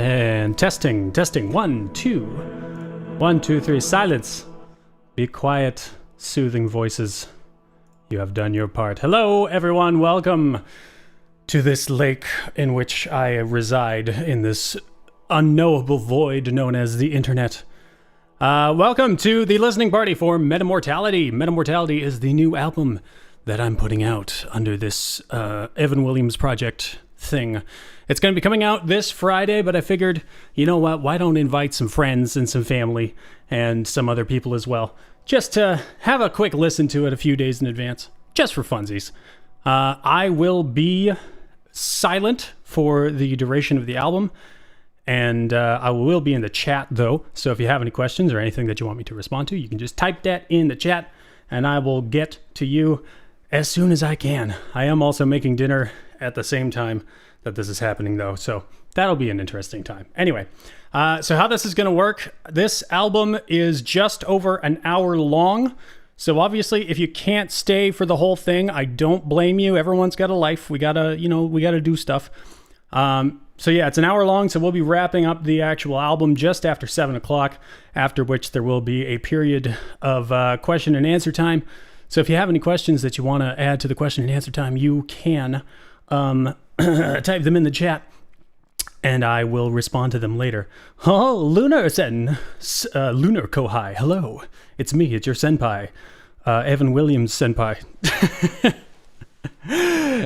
And testing. 1, 2. 1, 2, 3. Silence. Be quiet, soothing voices. You have done your part. Hello, everyone. Welcome to this lake in which I reside in this unknowable void known as the internet. Welcome to the listening party for METAMORTALITY. METAMORTALITY is the new album that I'm putting out under this Evan Williams project thing. It's going to be coming out this Friday, but I figured, you know what, why don't invite some friends and some family and some other people as well, just to have a quick listen to it a few days in advance, just for funsies. I will be silent for the duration of the album, and I will be in the chat though, so if you have any questions or anything that you want me to respond to, you can just type that in the chat, and I will get to you as soon as I can. I am also making dinner at the same time that this is happening though, so that'll be an interesting time. Anyway, so how this is going to work, this album is just over an hour long, so obviously if you can't stay for the whole thing, I don't blame you. Everyone's got a life. We gotta do stuff. So yeah, it's an hour long, so we'll be wrapping up the actual album just after 7 o'clock, after which there will be a period of question and answer time. So if you have any questions that you want to add to the question and answer time, you can type them in the chat, and I will respond to them later. Oh, Lunar Kohai, hello. It's me, it's your senpai. Evan Williams senpai.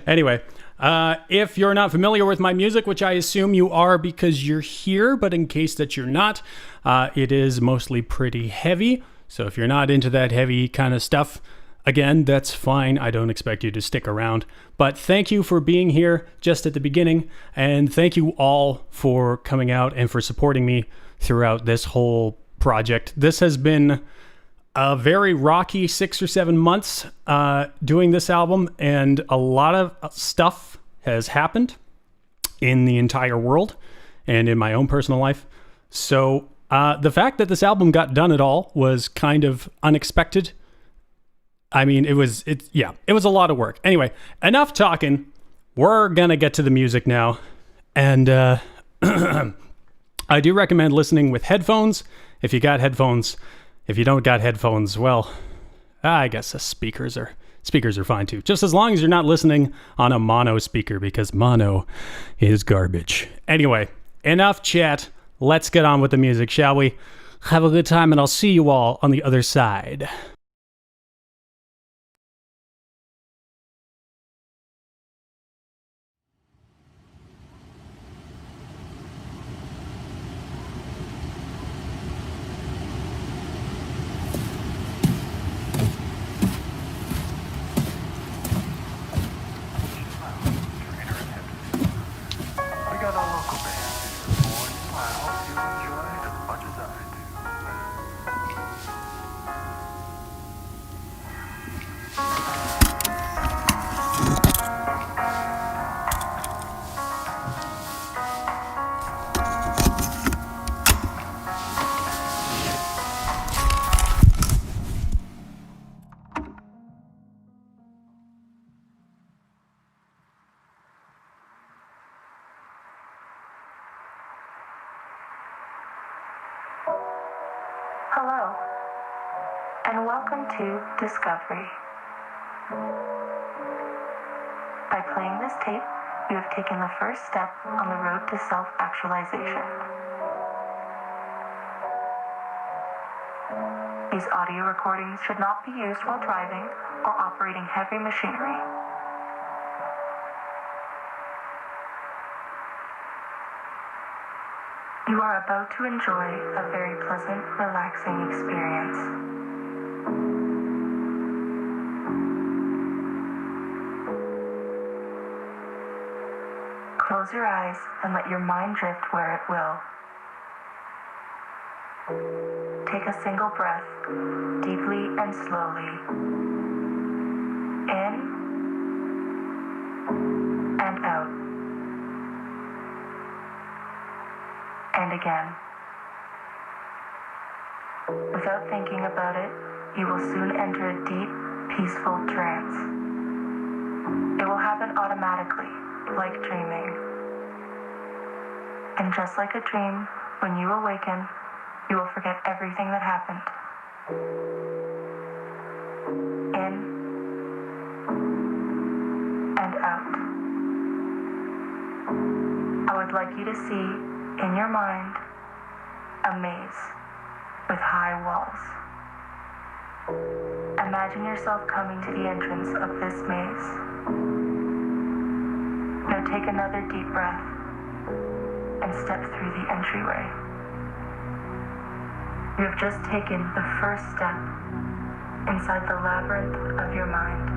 Anyway, if you're not familiar with my music, which I assume you are because you're here, but in case that you're not, it is mostly pretty heavy. So if you're not into that heavy kind of stuff, again, that's fine. I don't expect you to stick around. But thank you for being here just at the beginning. And thank you all for coming out and for supporting me throughout this whole project. This has been a very rocky 6 or 7 months doing this album. And a lot of stuff has happened in the entire world and in my own personal life. So the fact that this album got done at all was kind of unexpected. I mean, it was a lot of work. Anyway, enough talking. We're gonna get to the music now. And I do recommend listening with headphones if you got headphones. If you don't got headphones, well, I guess the speakers are fine too. Just as long as you're not listening on a mono speaker, because mono is garbage. Anyway, enough chat. Let's get on with the music, shall we? Have a good time, and I'll see you all on the other side. Hello, and welcome to Discovery. By playing this tape, you have taken the first step on the road to self-actualization. These audio recordings should not be used while driving or operating heavy machinery. You are about to enjoy a very pleasant, relaxing experience. Close your eyes and let your mind drift where it will. Take a single breath, deeply and slowly. In and out. And again. Without thinking about it, you will soon enter a deep, peaceful trance. It will happen automatically, like dreaming. And just like a dream, when you awaken, you will forget everything that happened. In and out. I would like you to see, in your mind, a maze with high walls. Imagine yourself coming to the entrance of this maze. Now take another deep breath and step through the entryway. You have just taken the first step inside the labyrinth of your mind.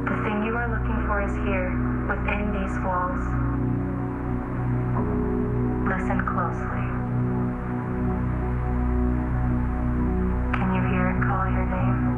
The thing you are looking for is here, within these walls. Listen closely. Can you hear it call your name?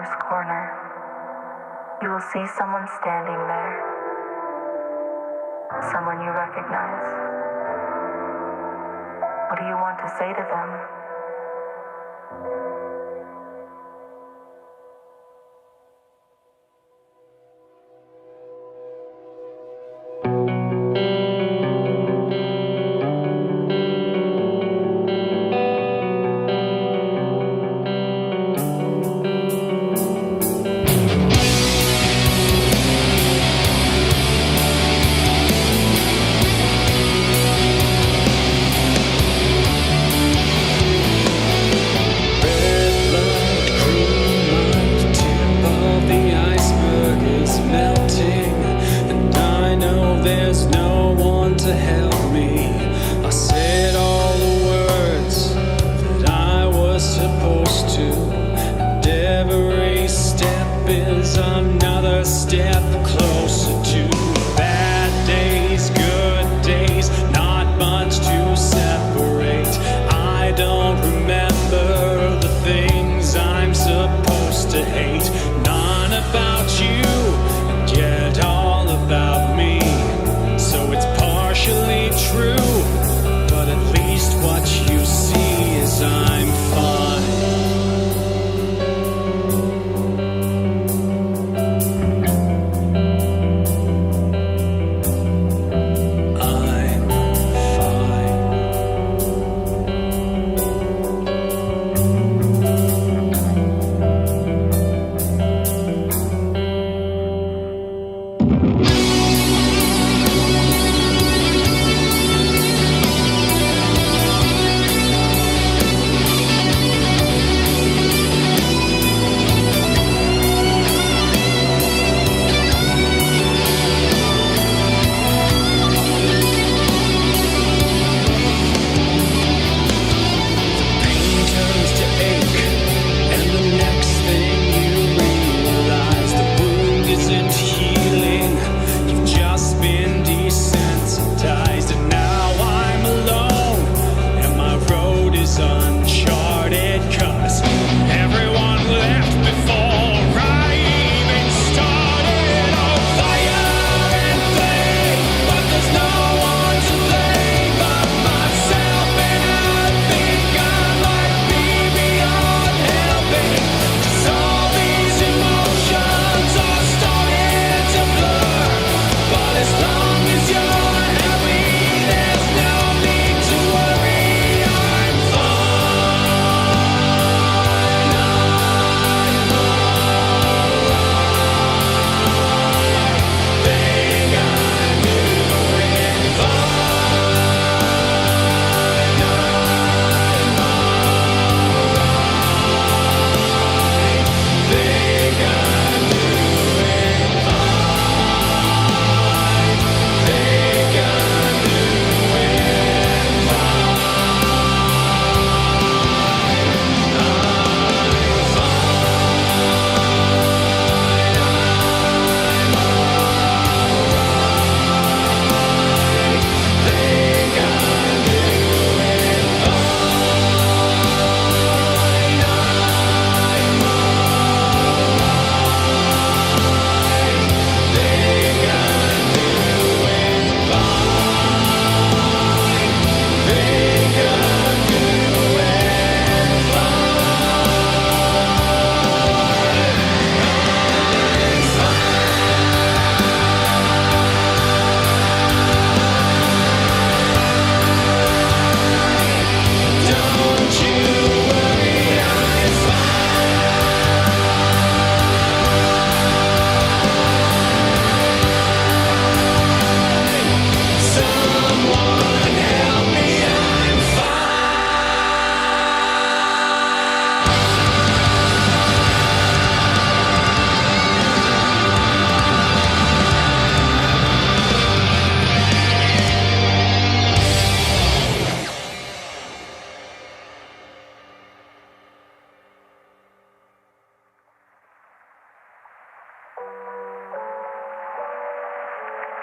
southernmost corner, you will see someone standing there. Someone you recognize. What do you want to say to them?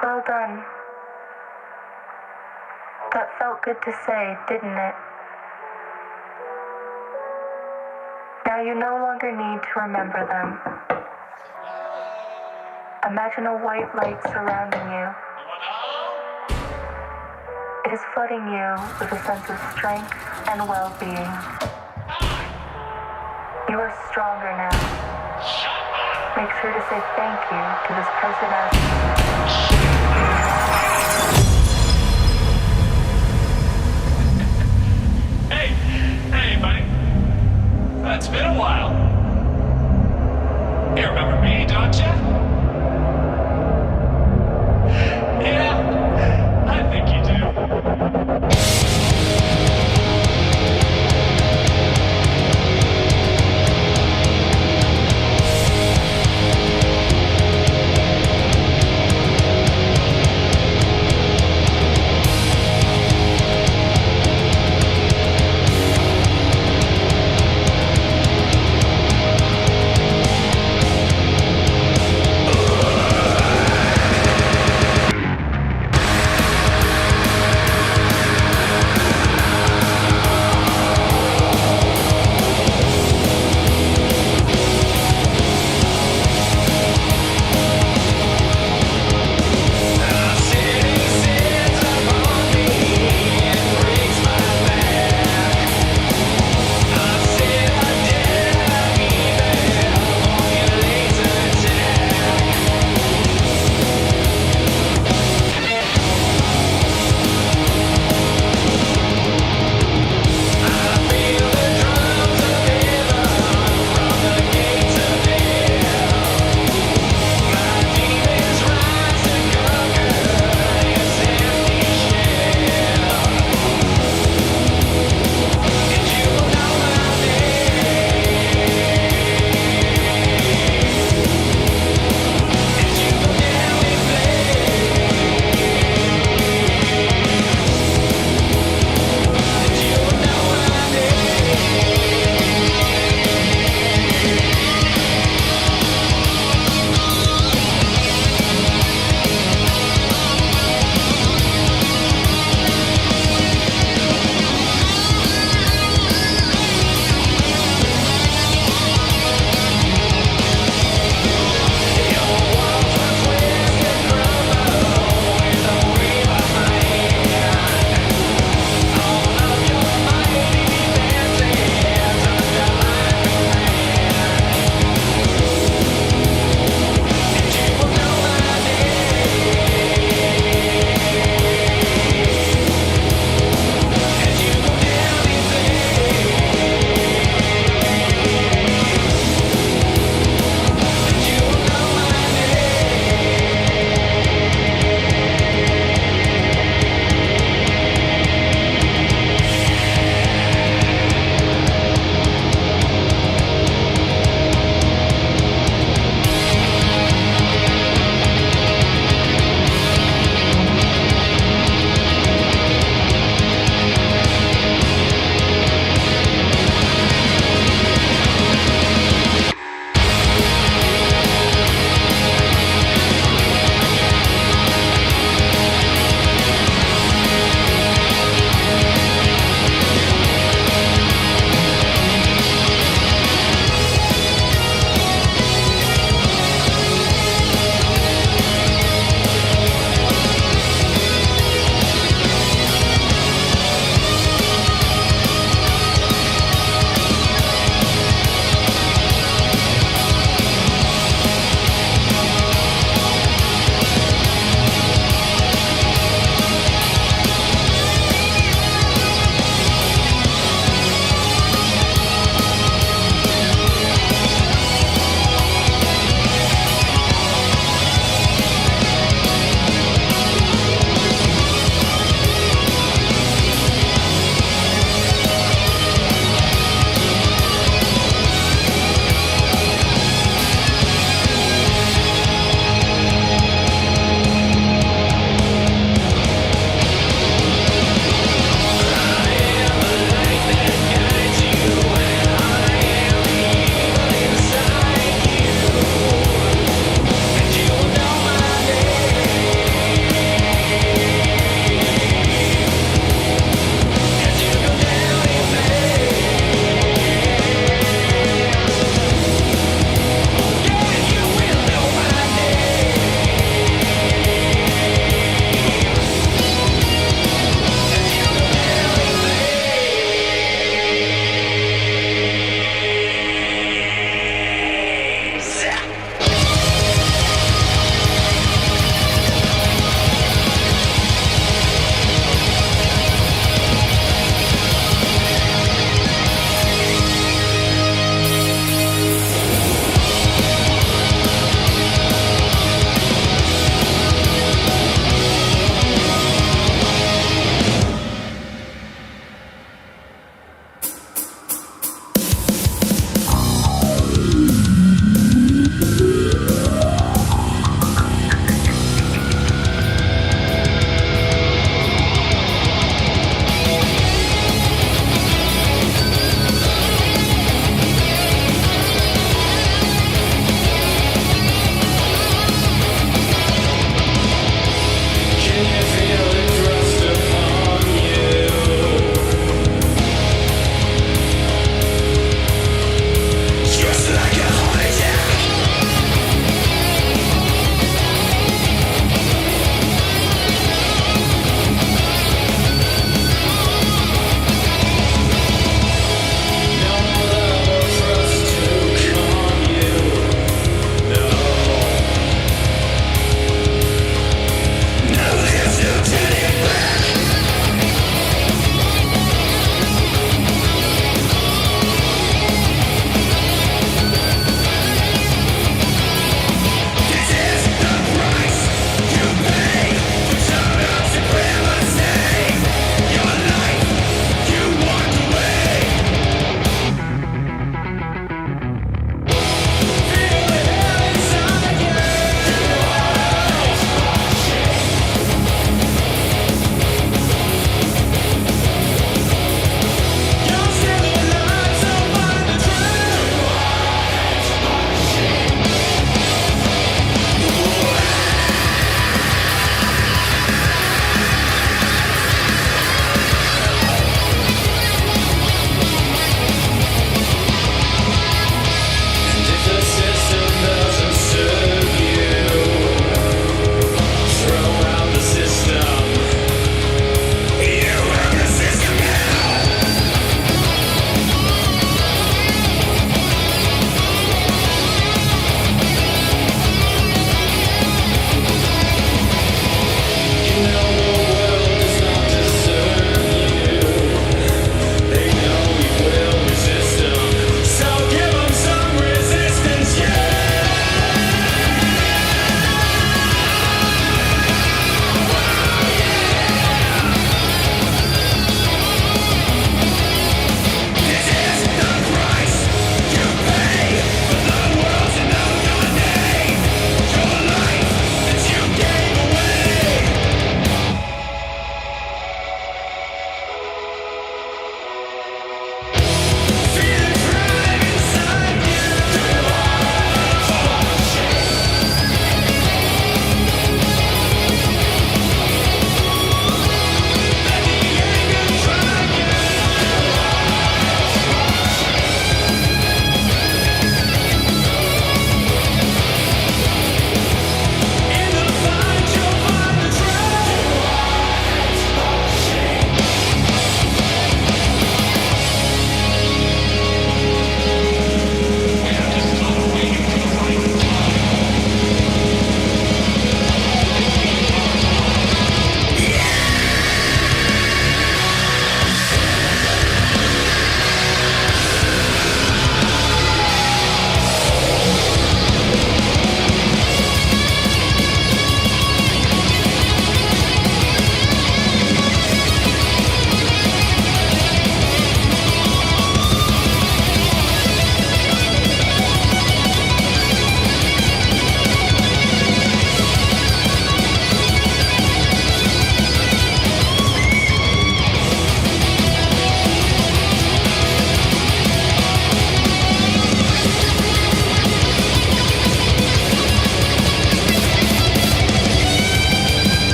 Well done. That felt good to say, didn't it? Now Now you no longer need to remember them. Imagine a white light surrounding you. It is flooding you with a sense of strength and well-being. You are stronger now. Make sure to say thank you to this person as... Hey, buddy. It's been a while. You remember me, don't you? Yeah, I think you do.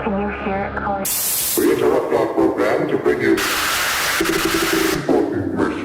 Can you hear it calling? We interrupt our program to bring you important message.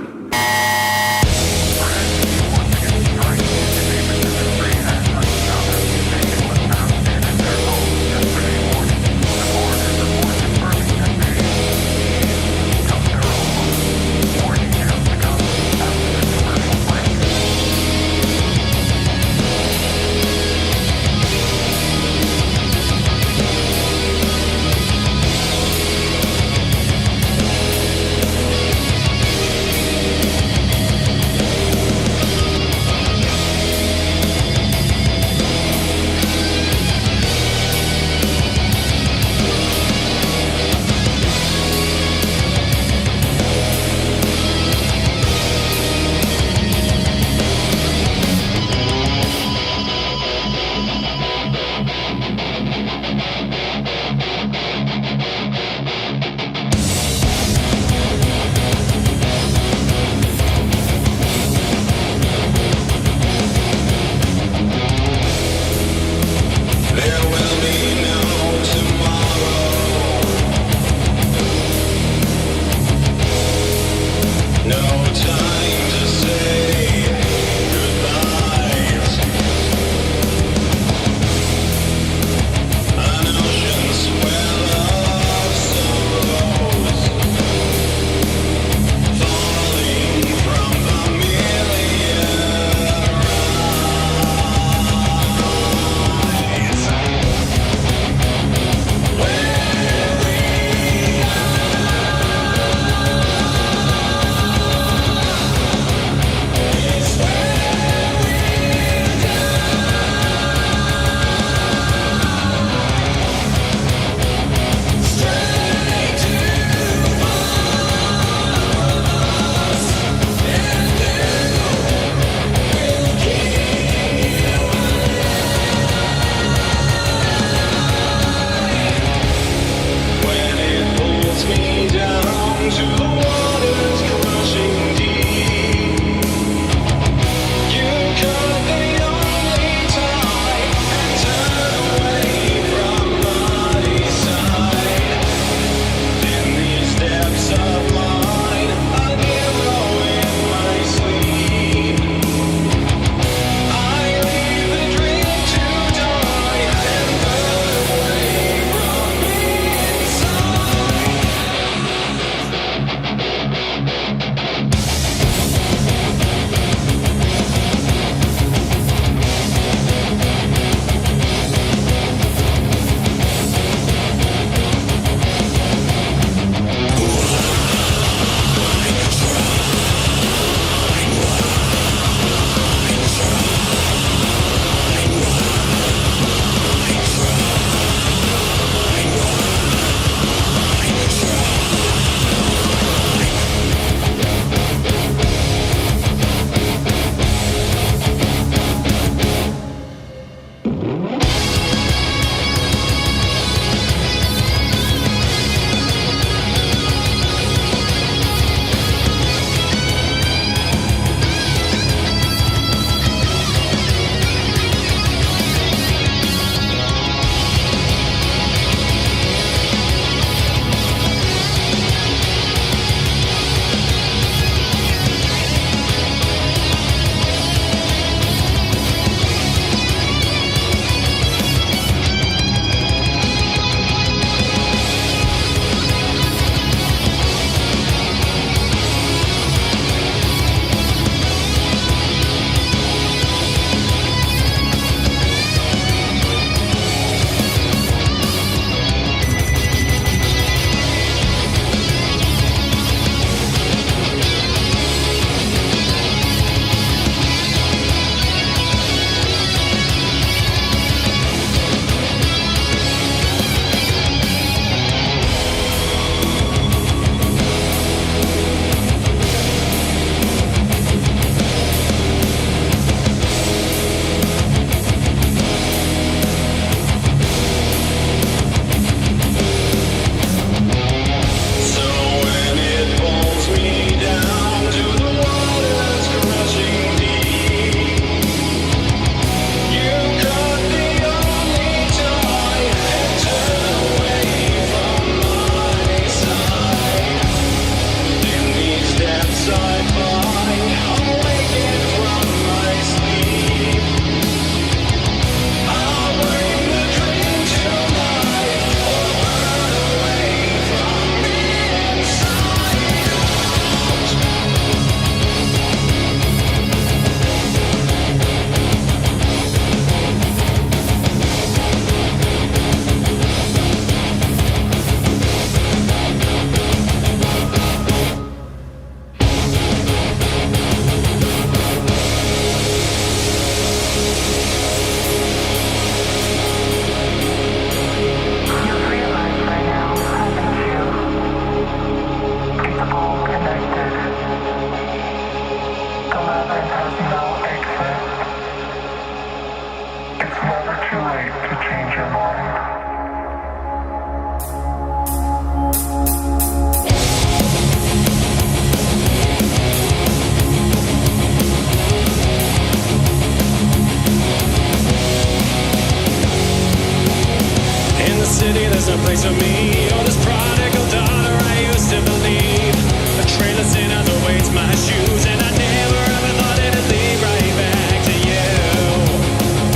city, there's no place for me. Oh, this prodigal daughter I used to believe. A trail of sin underweights my shoes, and I never ever thought it'd lead right back to you.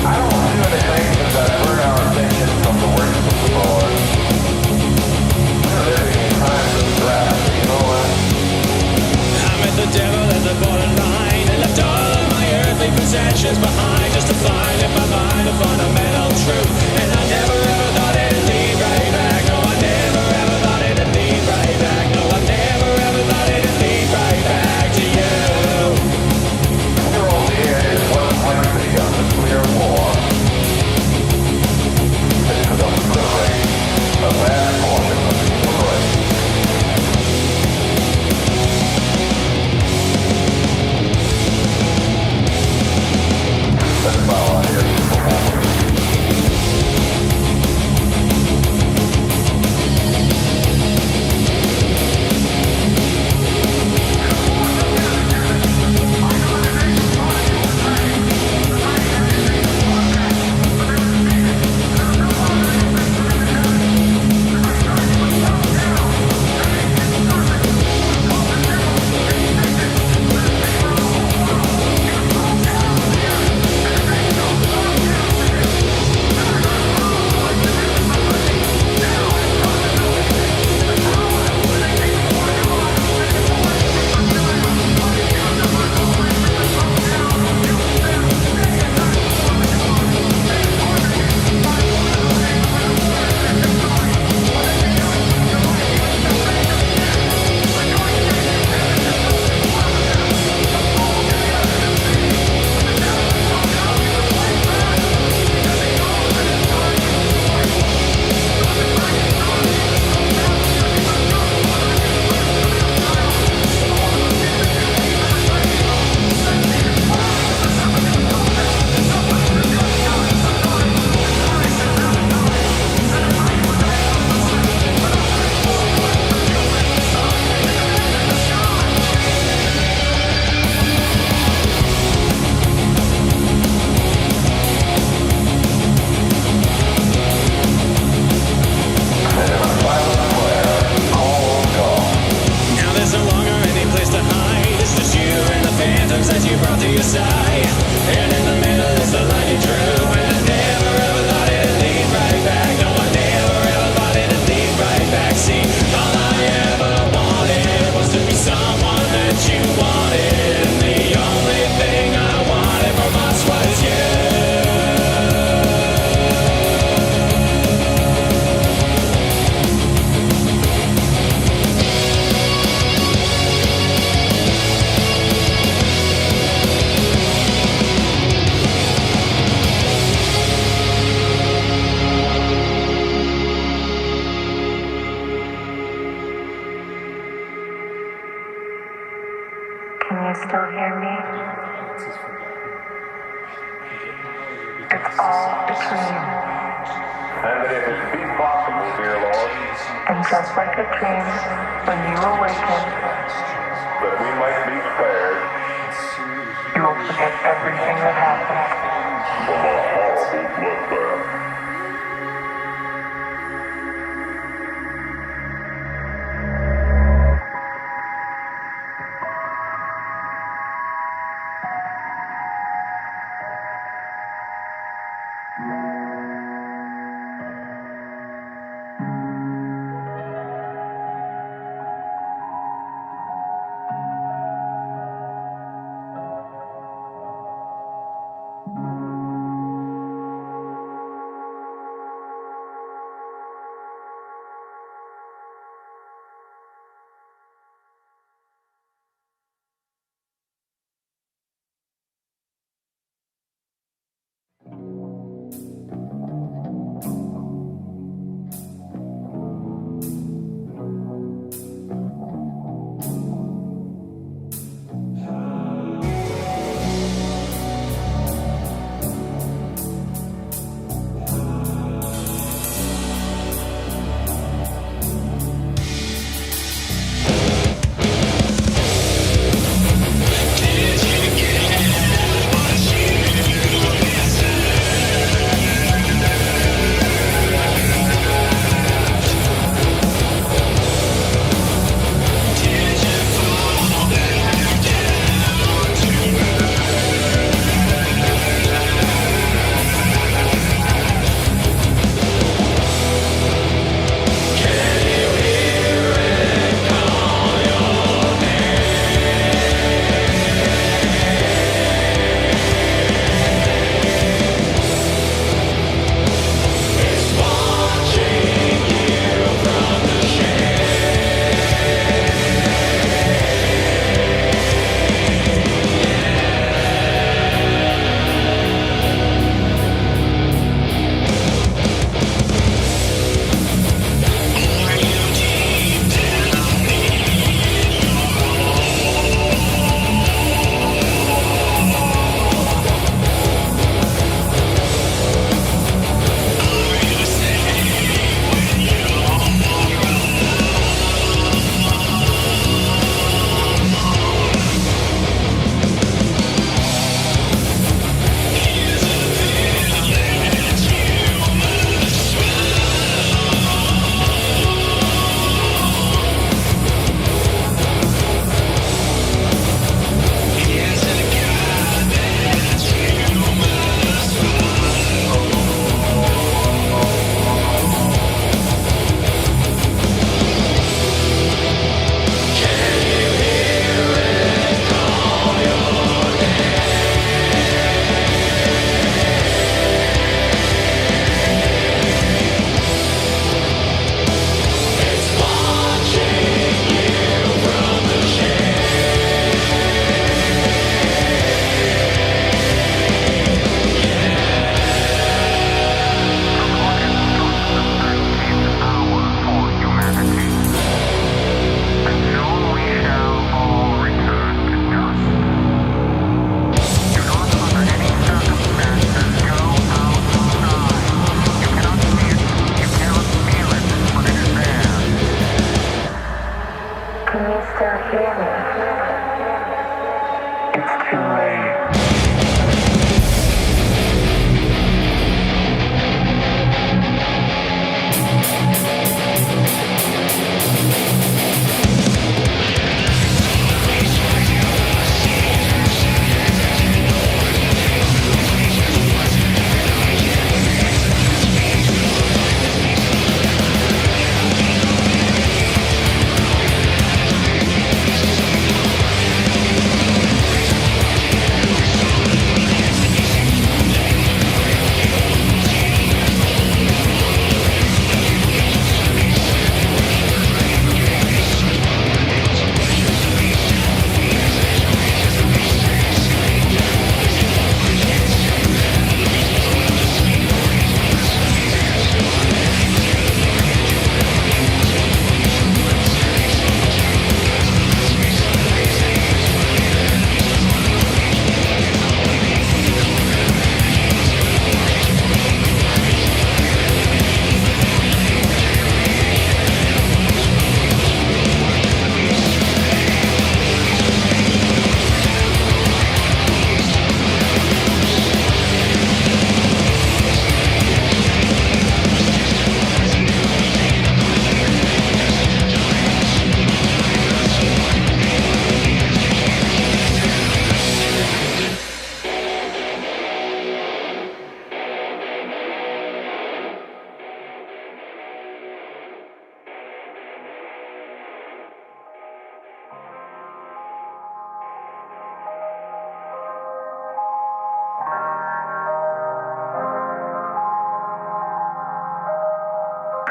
I don't do anything but divert our attention from the works of the Lord. We're living in times of drought, you know what? I met the devil at the borderline and left all of my earthly possessions behind just to find in my mind a fundamental truth. And I never ever thought it'd lead right back. No, I never ever thought it'd lead right back. No, I never ever thought it'd lead right back to you. We're all here is one plenty of the clear war. This is a liberate, the last portion of the human race. Let's bow our heads before Lord. Now there's no longer any place to hide. It's just you and the phantoms that you brought to your side. And in the middle is the line you drew. And I never ever thought it'd lead right back. No, I never ever thought it'd lead right back. See, all I ever wanted was to be someone that you wanted. And the only thing I wanted from us was you. Can you still hear me? It's all a dream. And that if it be possible, dear Lord, And just like a dream, when you awaken, that we might be spared you will forget everything that happened. from a horrible bloodbath.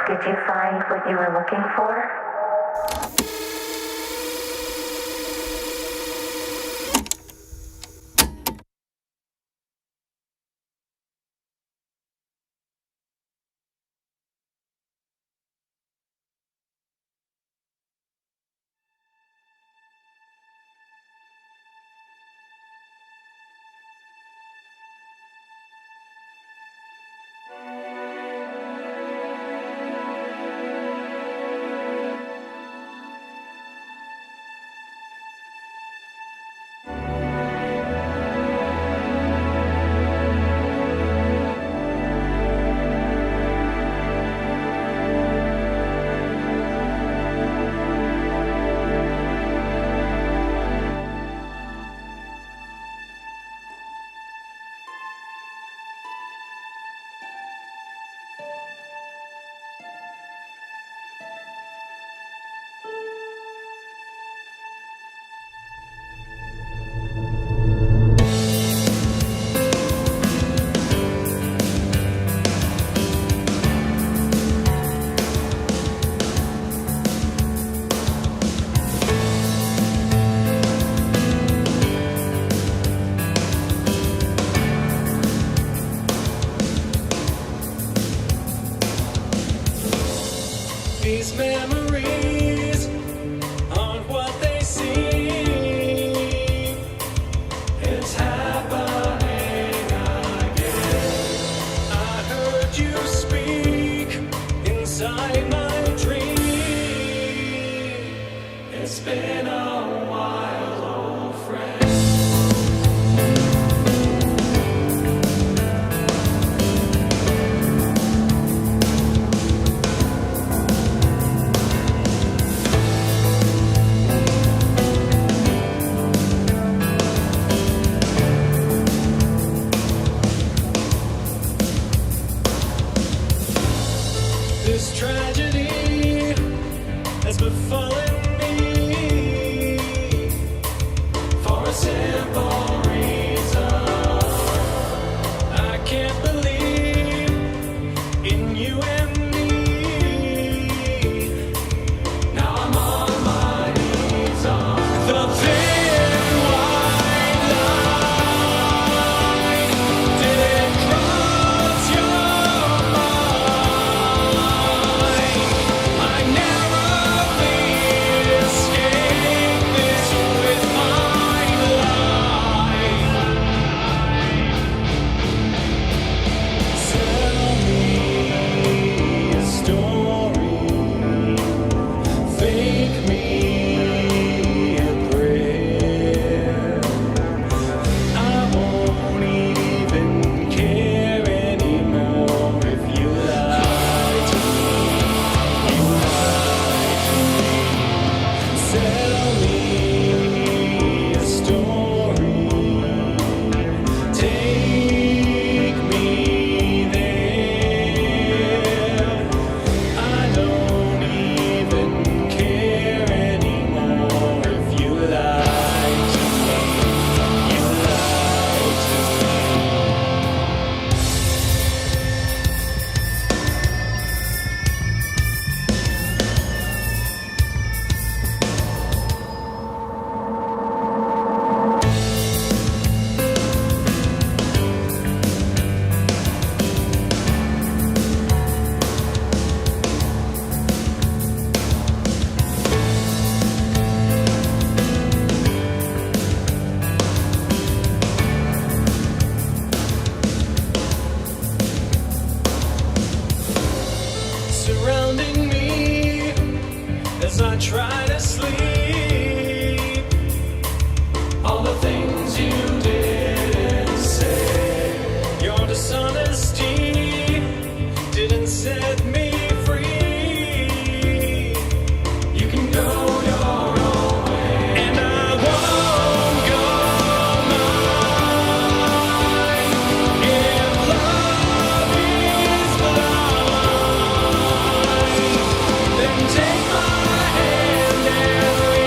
Did you find what you were looking for? These memories aren't what they seem. It's happening again. I heard you speak inside my dream. It's been a while, old friend. This tragedy has befallen me for a simple reason. I can't believe in you and me. Now I'm on my knees on the thin white line. Did it cross your I narrowly escaped this with my life. Tell me a story, fake me a prayer. I won't even care anymore if you lie to me. Tell me a story, take me there. I don't even care anymore if you lie to me. You lie to me. Surrounding me as I try to sleep. All the things you didn't say. Your dishonesty didn't set me free. You can go your own way, and I won't go mine. If love is blind, then take my hand and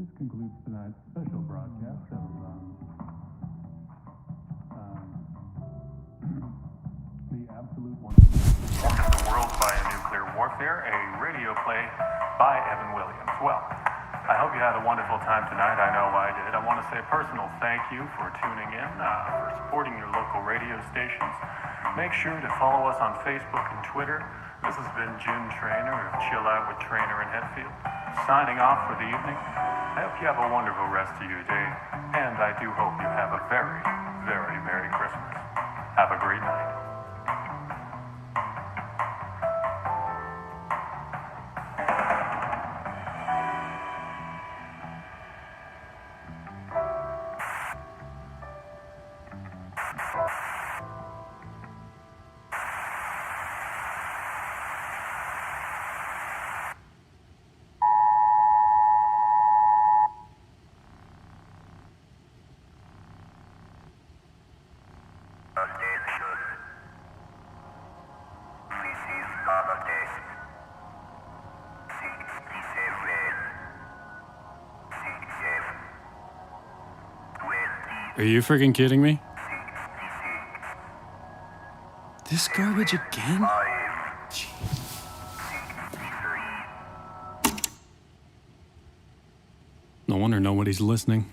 This concludes tonight's special broadcast of the Absolute One. Ordered the World by a Nuclear Warfare, a radio play by Evan Williams. Well, I hope you had a wonderful time tonight. I know I did. I want to say a personal thank you for tuning in, for supporting your local radio stations. Make sure to follow us on Facebook and Twitter. This has been Jim Trainer of Chill Out with Trainer in Hetfield, signing off for the evening. I hope you have a wonderful rest of your day, and I do hope you have a very, very Merry Christmas. Have a great night. Are you freaking kidding me? This garbage again? No wonder nobody's listening.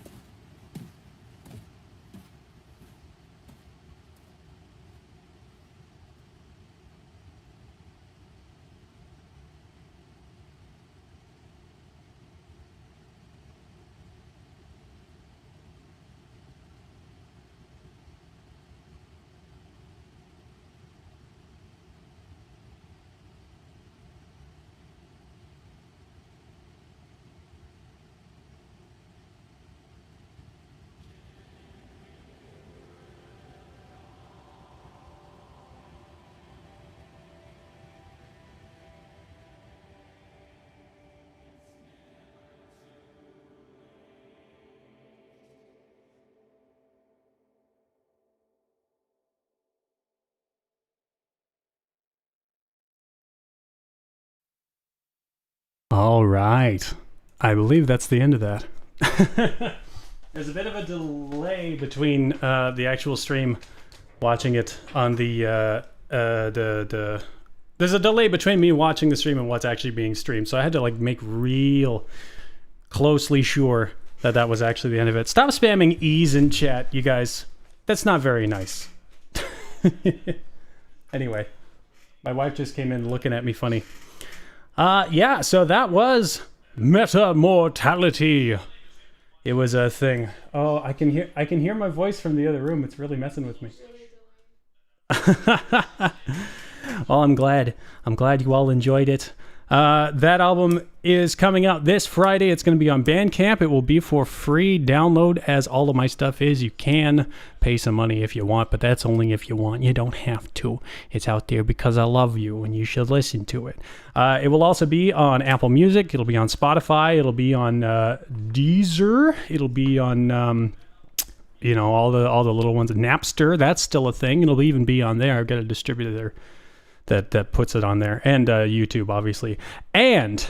All right. I believe that's the end of that. There's a bit of a delay between the actual stream, watching it on the there's a delay between me watching the stream and what's actually being streamed. So I had to like make real closely sure that that was actually the end of it. Stop spamming E's in chat, you guys. That's not very nice. Anyway, my wife just came in looking at me funny. Yeah, so that was METAMORTALITY. It was a thing. Oh, I can hear my voice from the other room. It's really messing with me. Well, I'm glad you all enjoyed it. That album is coming out this Friday. It's going to be on Bandcamp. It will be for free download, as all of my stuff is. You can pay some money if you want, but that's only if you want. You don't have to. It's out there because I love you and you should listen to it. It will also be on Apple Music. It'll be on Spotify. It'll be on Deezer. It'll be on all the little ones. Napster, that's still a thing. It'll even be on there. I've got a distributor there that puts it on there, and YouTube, obviously. And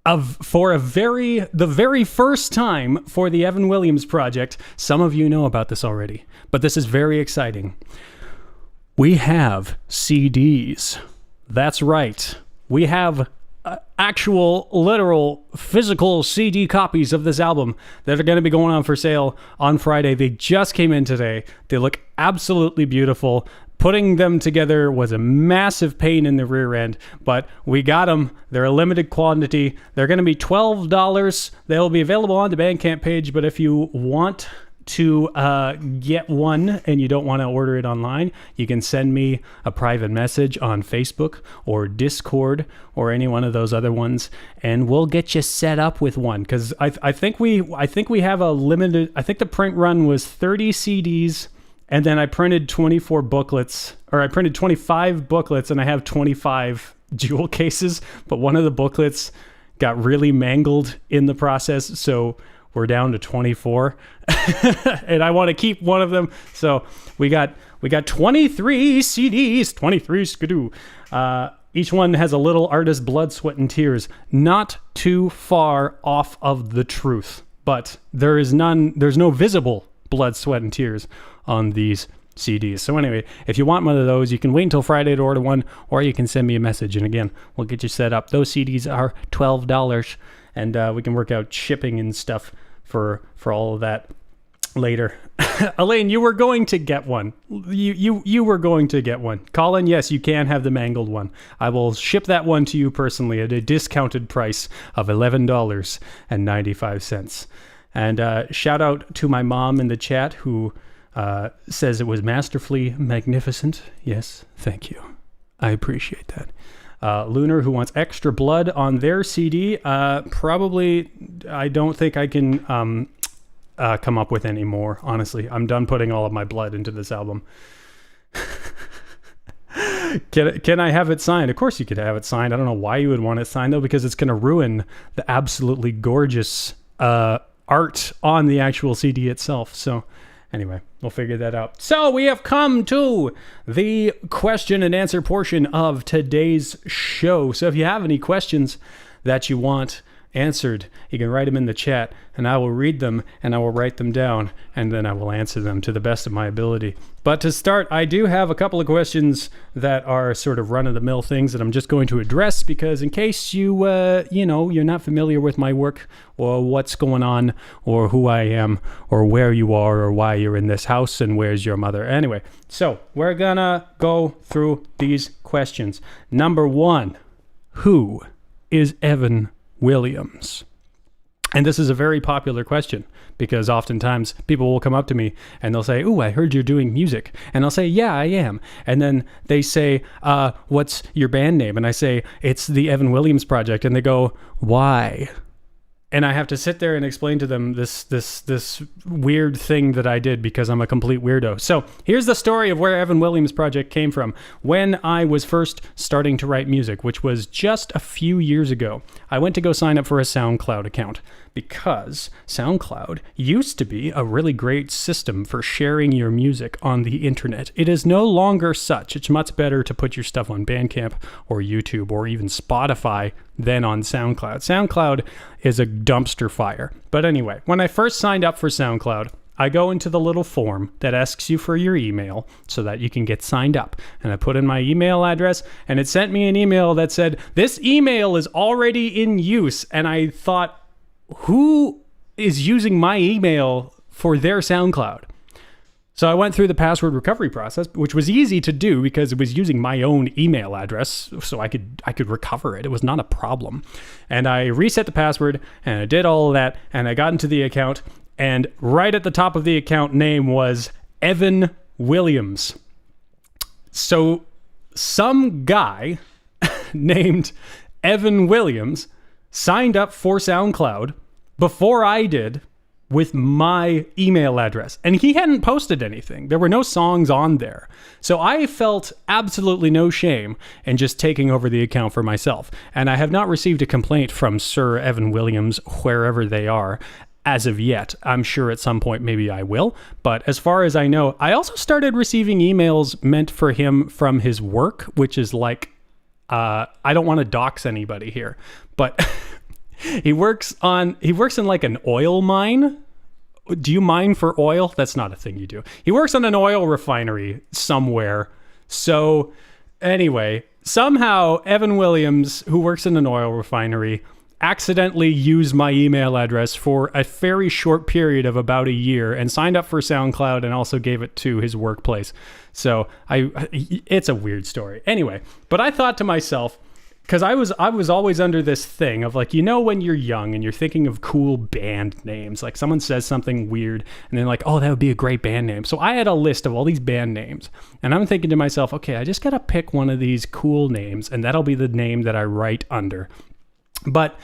the very first time for the Evan Williams project, some of you know about this already, but this is very exciting. We have CDs. That's right. We have actual, literal, physical CD copies of this album that are going to be going on for sale on Friday. They just came in today. They look absolutely beautiful. Putting them together was a massive pain in the rear end, but we got them. They're a limited quantity. They're going to be $12. They'll be available on the Bandcamp page, but if you want to get one and you don't want to order it online, you can send me a private message on Facebook or Discord or any one of those other ones, and we'll get you set up with one. Because I think we have a limited. I think the print run was 30 CDs. And then I printed 24 booklets, or I printed 25 booklets, and I have 25 jewel cases, but one of the booklets got really mangled in the process, so we're down to 24. And I want to keep one of them, so we got 23 CDs, 23 skidoo. Each one has a little artist blood, sweat, and tears. Not too far off of the truth, but there's no visible blood, sweat, and tears on these CDs. So anyway, if you want one of those, you can wait until Friday to order one, or you can send me a message, and again, we'll get you set up. Those CDs are $12, and we can work out shipping and stuff for all of that later. Elaine, you were going to get one. You were going to get one. Colin, yes, you can have the mangled one. I will ship that one to you personally at a discounted price of $11.95. And shout out to my mom in the chat who says it was masterfully magnificent. Yes, thank you. I appreciate that. Lunar, who wants extra blood on their CD. Probably, I don't think I can come up with any more, honestly. I'm done putting all of my blood into this album. Can I have it signed? Of course you could have it signed. I don't know why you would want it signed, though, because it's going to ruin the absolutely gorgeous art on the actual CD itself. So anyway, we'll figure that out. So we have come to the question and answer portion of today's show. So if you have any questions that you want answered, you can write them in the chat, and I will read them, and I will write them down, and then I will answer them to the best of my ability. But to start, I do have a couple of questions that are sort of run-of-the-mill things that I'm just going to address, because in case you're not familiar with my work, or what's going on, or who I am, or where you are, or why you're in this house, and where's your mother. Anyway, so we're gonna go through these questions. Number one, who is Evan Williams? And this is a very popular question, because oftentimes people will come up to me and they'll say, "Ooh, I heard you're doing music." And I'll say, "Yeah, I am." And then they say, "What's your band name?" And I say, "It's the Evan Williams Project." And they go, "Why?" And I have to sit there and explain to them this weird thing that I did because I'm a complete weirdo. So here's the story of where Evan Williams Project came from. When I was first starting to write music, which was just a few years ago, I went to go sign up for a SoundCloud account, because SoundCloud used to be a really great system for sharing your music on the internet. It is no longer such. It's much better to put your stuff on Bandcamp or YouTube or even Spotify than on SoundCloud. SoundCloud is a dumpster fire. But anyway, when I first signed up for SoundCloud, I go into the little form that asks you for your email so that you can get signed up. And I put in my email address, and it sent me an email that said, "This email is already in use." And I thought, who is using my email for their SoundCloud? So I went through the password recovery process, which was easy to do because it was using my own email address, so I could recover it. It was not a problem. And I reset the password, and I did all of that, and I got into the account, and right at the top of the account name was Evan Williams. So some guy named Evan Williams signed up for SoundCloud before I did with my email address. And he hadn't posted anything. There were no songs on there. So I felt absolutely no shame in just taking over the account for myself. And I have not received a complaint from Sir Evan Williams, wherever they are, as of yet. I'm sure at some point maybe I will. But as far as I know, I also started receiving emails meant for him from his work, which is like, I don't want to dox anybody here, but he works in like an oil mine. Do you mine for oil? That's not a thing you do. He works on an oil refinery somewhere. So anyway, somehow Evan Williams, who works in an oil refinery, accidentally used my email address for a very short period of about a year and signed up for SoundCloud and also gave it to his workplace. So it's a weird story. Anyway, but I thought to myself, because I was always under this thing of like, when you're young and you're thinking of cool band names, like someone says something weird and then like, oh, that would be a great band name. So I had a list of all these band names, and I'm thinking to myself, okay, I just got to pick one of these cool names and that'll be the name that I write under. But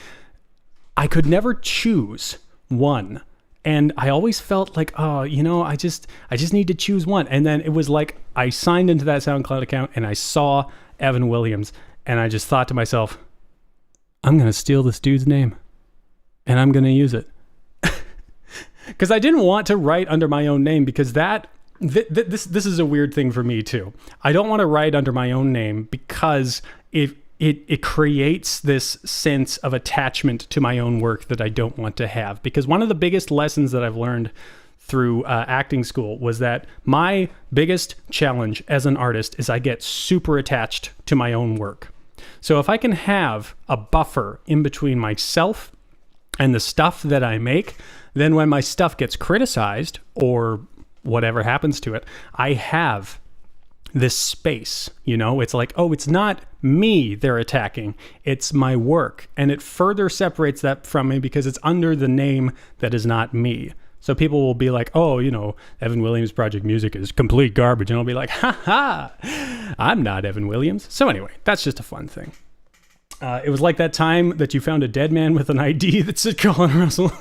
I could never choose one. And I always felt like, oh, I just need to choose one. And then it was like, I signed into that SoundCloud account and I saw Evan Williams, and I just thought to myself, I'm going to steal this dude's name and I'm going to use it. Because I didn't want to write under my own name, because this is a weird thing for me too. I don't want to write under my own name, because if it creates this sense of attachment to my own work that I don't want to have. Because one of the biggest lessons that I've learned through acting school was that my biggest challenge as an artist is I get super attached to my own work. So if I can have a buffer in between myself and the stuff that I make, then when my stuff gets criticized or whatever happens to it, I have this space, you know? It's like, oh, it's not me they're attacking, it's my work. And it further separates that from me because it's under the name that is not me. So people will be like, oh, you know, Evan Williams Project Music is complete garbage. And I'll be like, ha ha, I'm not Evan Williams. So anyway, that's just a fun thing. It was like that time that you found a dead man with an ID that said Colin Russell.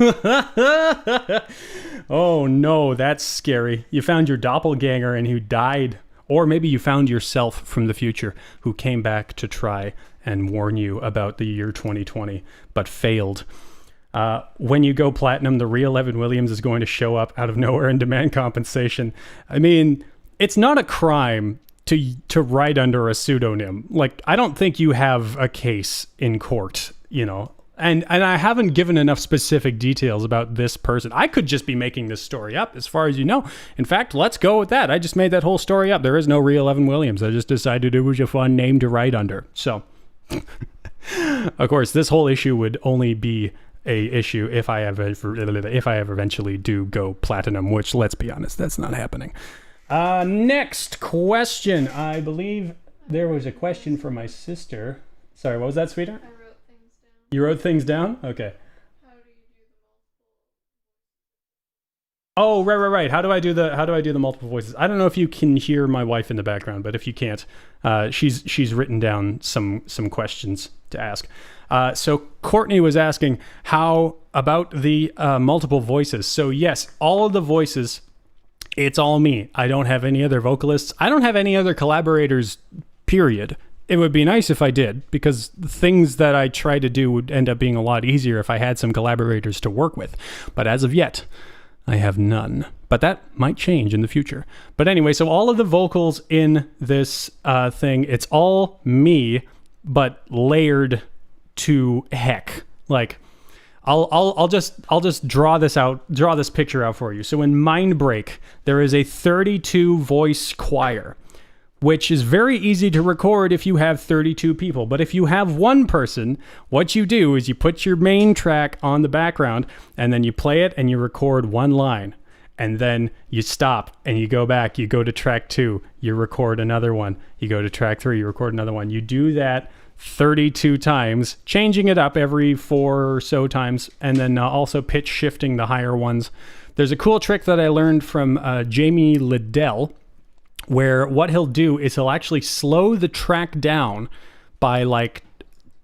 Oh no, that's scary. You found your doppelganger and who died. Or maybe you found yourself from the future who came back to try and warn you about the year 2020, but failed. When you go platinum, the real Evan Williams is going to show up out of nowhere and demand compensation. I mean, it's not a crime to write under a pseudonym. Like, I don't think you have a case in court, you know. And I haven't given enough specific details about this person. I could just be making this story up, as far as you know. In fact, let's go with that. I just made that whole story up. There is no real Evan Williams. I just decided it was a fun name to write under. So, of course, this whole issue would only be a issue if I ever eventually do go platinum, which, let's be honest, that's not happening. Next question. I believe there was a question from my sister. Sorry, what was that, sweetheart? You wrote things down? Okay. Oh, right. How do I do the multiple voices? I don't know if you can hear my wife in the background, but if you can't, she's written down some questions to ask. So Courtney was asking how about the multiple voices. So yes, all of the voices, it's all me. I don't have any other vocalists. I don't have any other collaborators, period. It would be nice if I did, because the things that I try to do would end up being a lot easier if I had some collaborators to work with. But as of yet, I have none. But that might change in the future. But anyway, so all of the vocals in this thing, it's all me, but layered to heck. Like, I'll just draw this picture out for you. So in Mindbreak, there is a 32 voice choir, which is very easy to record if you have 32 people. But if you have one person, what you do is you put your main track on the background and then you play it and you record one line. And then you stop and you go back, you go to track 2, you record another one. You go to track 3, you record another one. You do that 32 times, changing it up every 4 or so times, and then also pitch shifting the higher ones. There's a cool trick that I learned from Jamie Liddell, where what he'll do is he'll actually slow the track down by like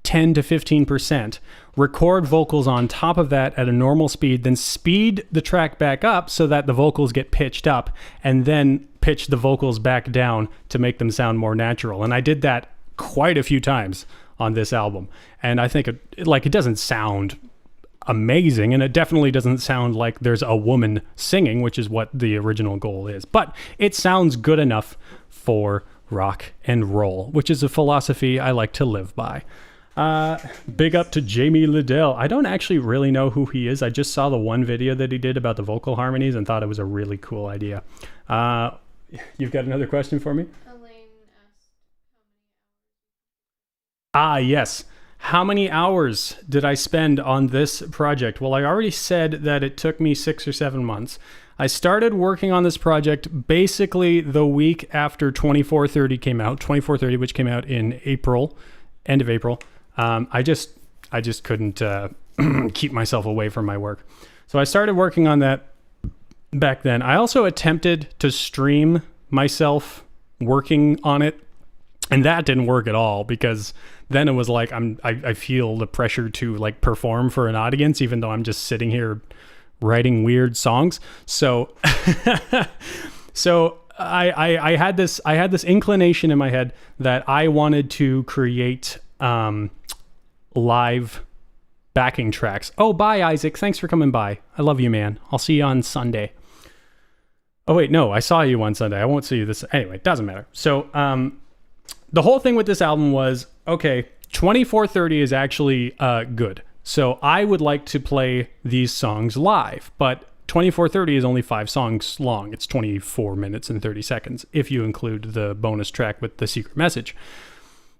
10 to 15%, record vocals on top of that at a normal speed, then speed the track back up so that the vocals get pitched up, and then pitch the vocals back down to make them sound more natural. And I did that quite a few times on this album. And I think it doesn't sound amazing, and it definitely doesn't sound like there's a woman singing, which is what the original goal is, but it sounds good enough for rock and roll, which is a philosophy I like to live by. Big up to Jamie Liddell. I don't actually really know who he is. I just saw the one video that he did about the vocal harmonies and thought it was a really cool idea. You've got another question for me? Elaine asked yes. How many hours did I spend on this project? Well, I already said that it took me 6 or 7 months. I started working on this project basically the week after 2430 came out, 2430, which came out in April, end of April. I just couldn't keep myself away from my work. So I started working on that back then. I also attempted to stream myself working on it, and that didn't work at all, because then it was like I feel the pressure to like perform for an audience, even though I'm just sitting here writing weird songs. So I had this inclination in my head that I wanted to create live backing tracks. Oh, bye, Isaac. Thanks for coming by. I love you, man. I'll see you on Sunday. Oh, wait, no, I saw you on Sunday. I won't see you this. Anyway, doesn't matter. So the whole thing with this album was, okay, 2430 is actually good. So I would like to play these songs live, but 2430 is only 5 songs long. It's 24 minutes and 30 seconds if you include the bonus track with the secret message.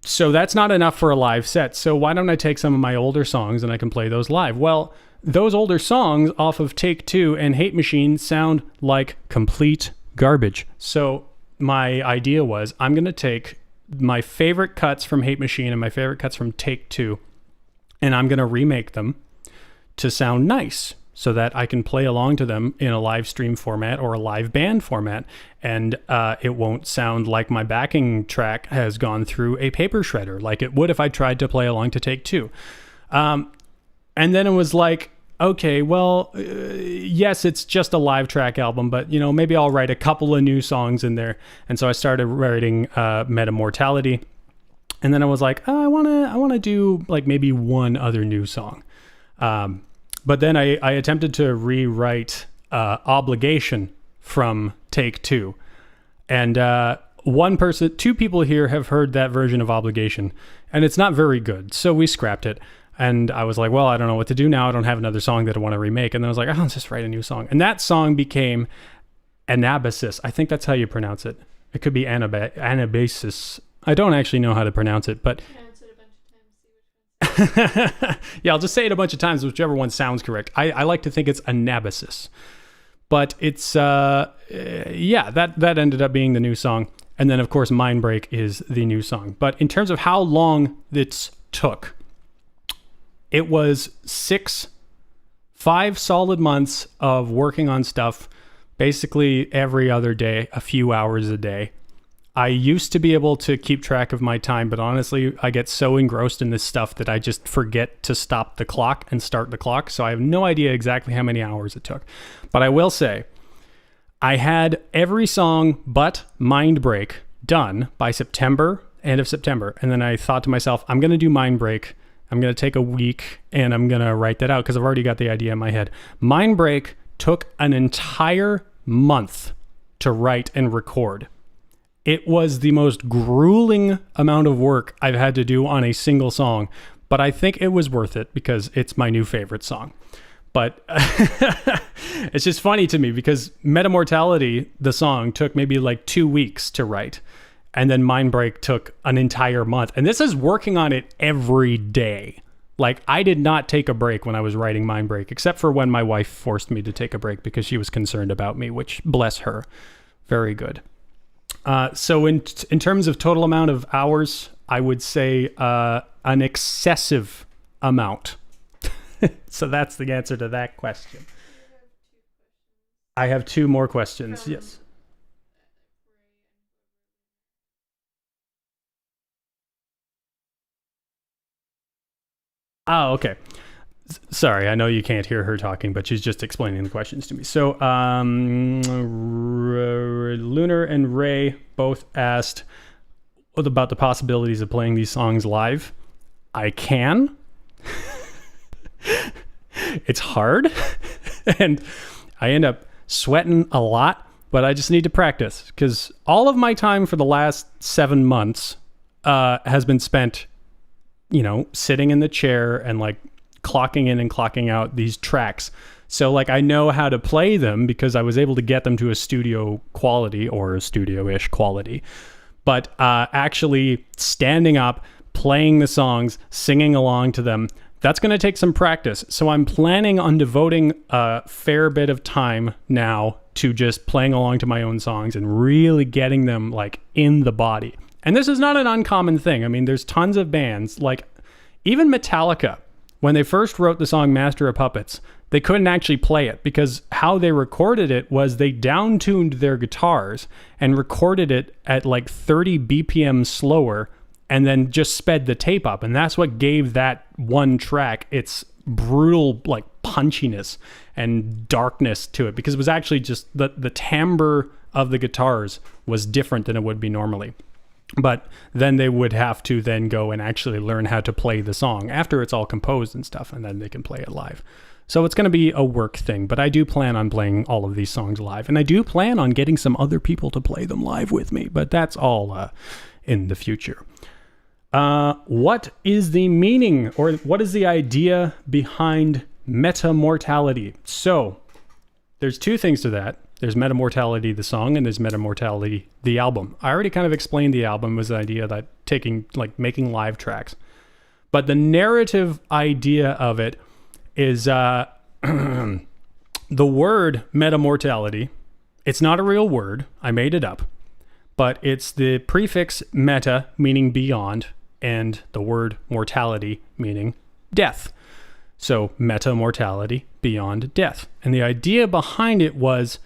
So that's not enough for a live set. So why don't I take some of my older songs and I can play those live? Well, those older songs off of Take Two and Hate Machine sound like complete garbage. So my idea was I'm going to take my favorite cuts from Hate Machine and my favorite cuts from Take Two, and I'm going to remake them to sound nice so that I can play along to them in a live stream format or a live band format, and it won't sound like my backing track has gone through a paper shredder like it would if I tried to play along to Take Two. And then it was like, okay, well, yes, it's just a live track album, but maybe I'll write a couple of new songs in there. And so I started writing METAMORTALITY. And then I was like, oh, I want to do like maybe one other new song. But then I attempted to rewrite Obligation from Take Two. And two people here have heard that version of Obligation, and it's not very good. So we scrapped it. And I was like, well, I don't know what to do now. I don't have another song that I want to remake. And then I was like, I'll just write a new song. And that song became Anabasis. I think that's how you pronounce it. It could be Anabasis. I don't actually know how to pronounce it, but yeah, I'll just say it a bunch of times, whichever one sounds correct. I like to think it's Anabasis, but it's that ended up being the new song. And then of course Mindbreak is the new song. But in terms of how long this took, it was 5 solid months of working on stuff basically every other day, a few hours a day. I used to be able to keep track of my time, but honestly, I get so engrossed in this stuff that I just forget to stop the clock and start the clock. So I have no idea exactly how many hours it took. But I will say, I had every song but Mindbreak done by end of September. And then I thought to myself, I'm going to do Mindbreak. I'm going to take a week and I'm going to write that out because I've already got the idea in my head. Mindbreak took an entire month to write and record. It was the most grueling amount of work I've had to do on a single song, but I think it was worth it because it's my new favorite song. But it's just funny to me because METAMORTALITY, the song, took maybe like 2 weeks to write. And then Mindbreak took an entire month. And this is working on it every day. Like, I did not take a break when I was writing Mindbreak, except for when my wife forced me to take a break because she was concerned about me, which, bless her, very good. So in terms of total amount of hours, I would say an excessive amount. So that's the answer to that question. I have 2 more questions. Yes. Oh, okay. Sorry, I know you can't hear her talking, but she's just explaining the questions to me. So, Lunar and Ray both asked about the possibilities of playing these songs live. I can. It's hard, and I end up sweating a lot, but I just need to practice because all of my time for the last 7 months has been spent, sitting in the chair and like clocking in and clocking out these tracks. So like I know how to play them because I was able to get them to a studio quality or a studio-ish quality. But actually standing up, playing the songs, singing along to them, that's going to take some practice. So I'm planning on devoting a fair bit of time now to just playing along to my own songs and really getting them like in the body. And this is not an uncommon thing. I mean, there's tons of bands, like even Metallica, when they first wrote the song Master of Puppets, they couldn't actually play it because how they recorded it was they down-tuned their guitars and recorded it at like 30 BPM slower and then just sped the tape up. And that's what gave that one track its brutal like punchiness and darkness to it, because it was actually just the timbre of the guitars was different than it would be normally. But then they would have to then go and actually learn how to play the song after it's all composed and stuff, and then they can play it live. So it's going to be a work thing, but I do plan on playing all of these songs live, and I do plan on getting some other people to play them live with me, but that's all in the future. What is the meaning, or what is the idea behind metamortality? So there's two things to that. There's Metamortality, the song, and there's Metamortality, the album. I already kind of explained the album was the idea that making live tracks. But the narrative idea of it is the word metamortality. It's not a real word. I made it up. But it's the prefix meta, meaning beyond, and the word mortality, meaning death. So metamortality, beyond death. And the idea behind it was,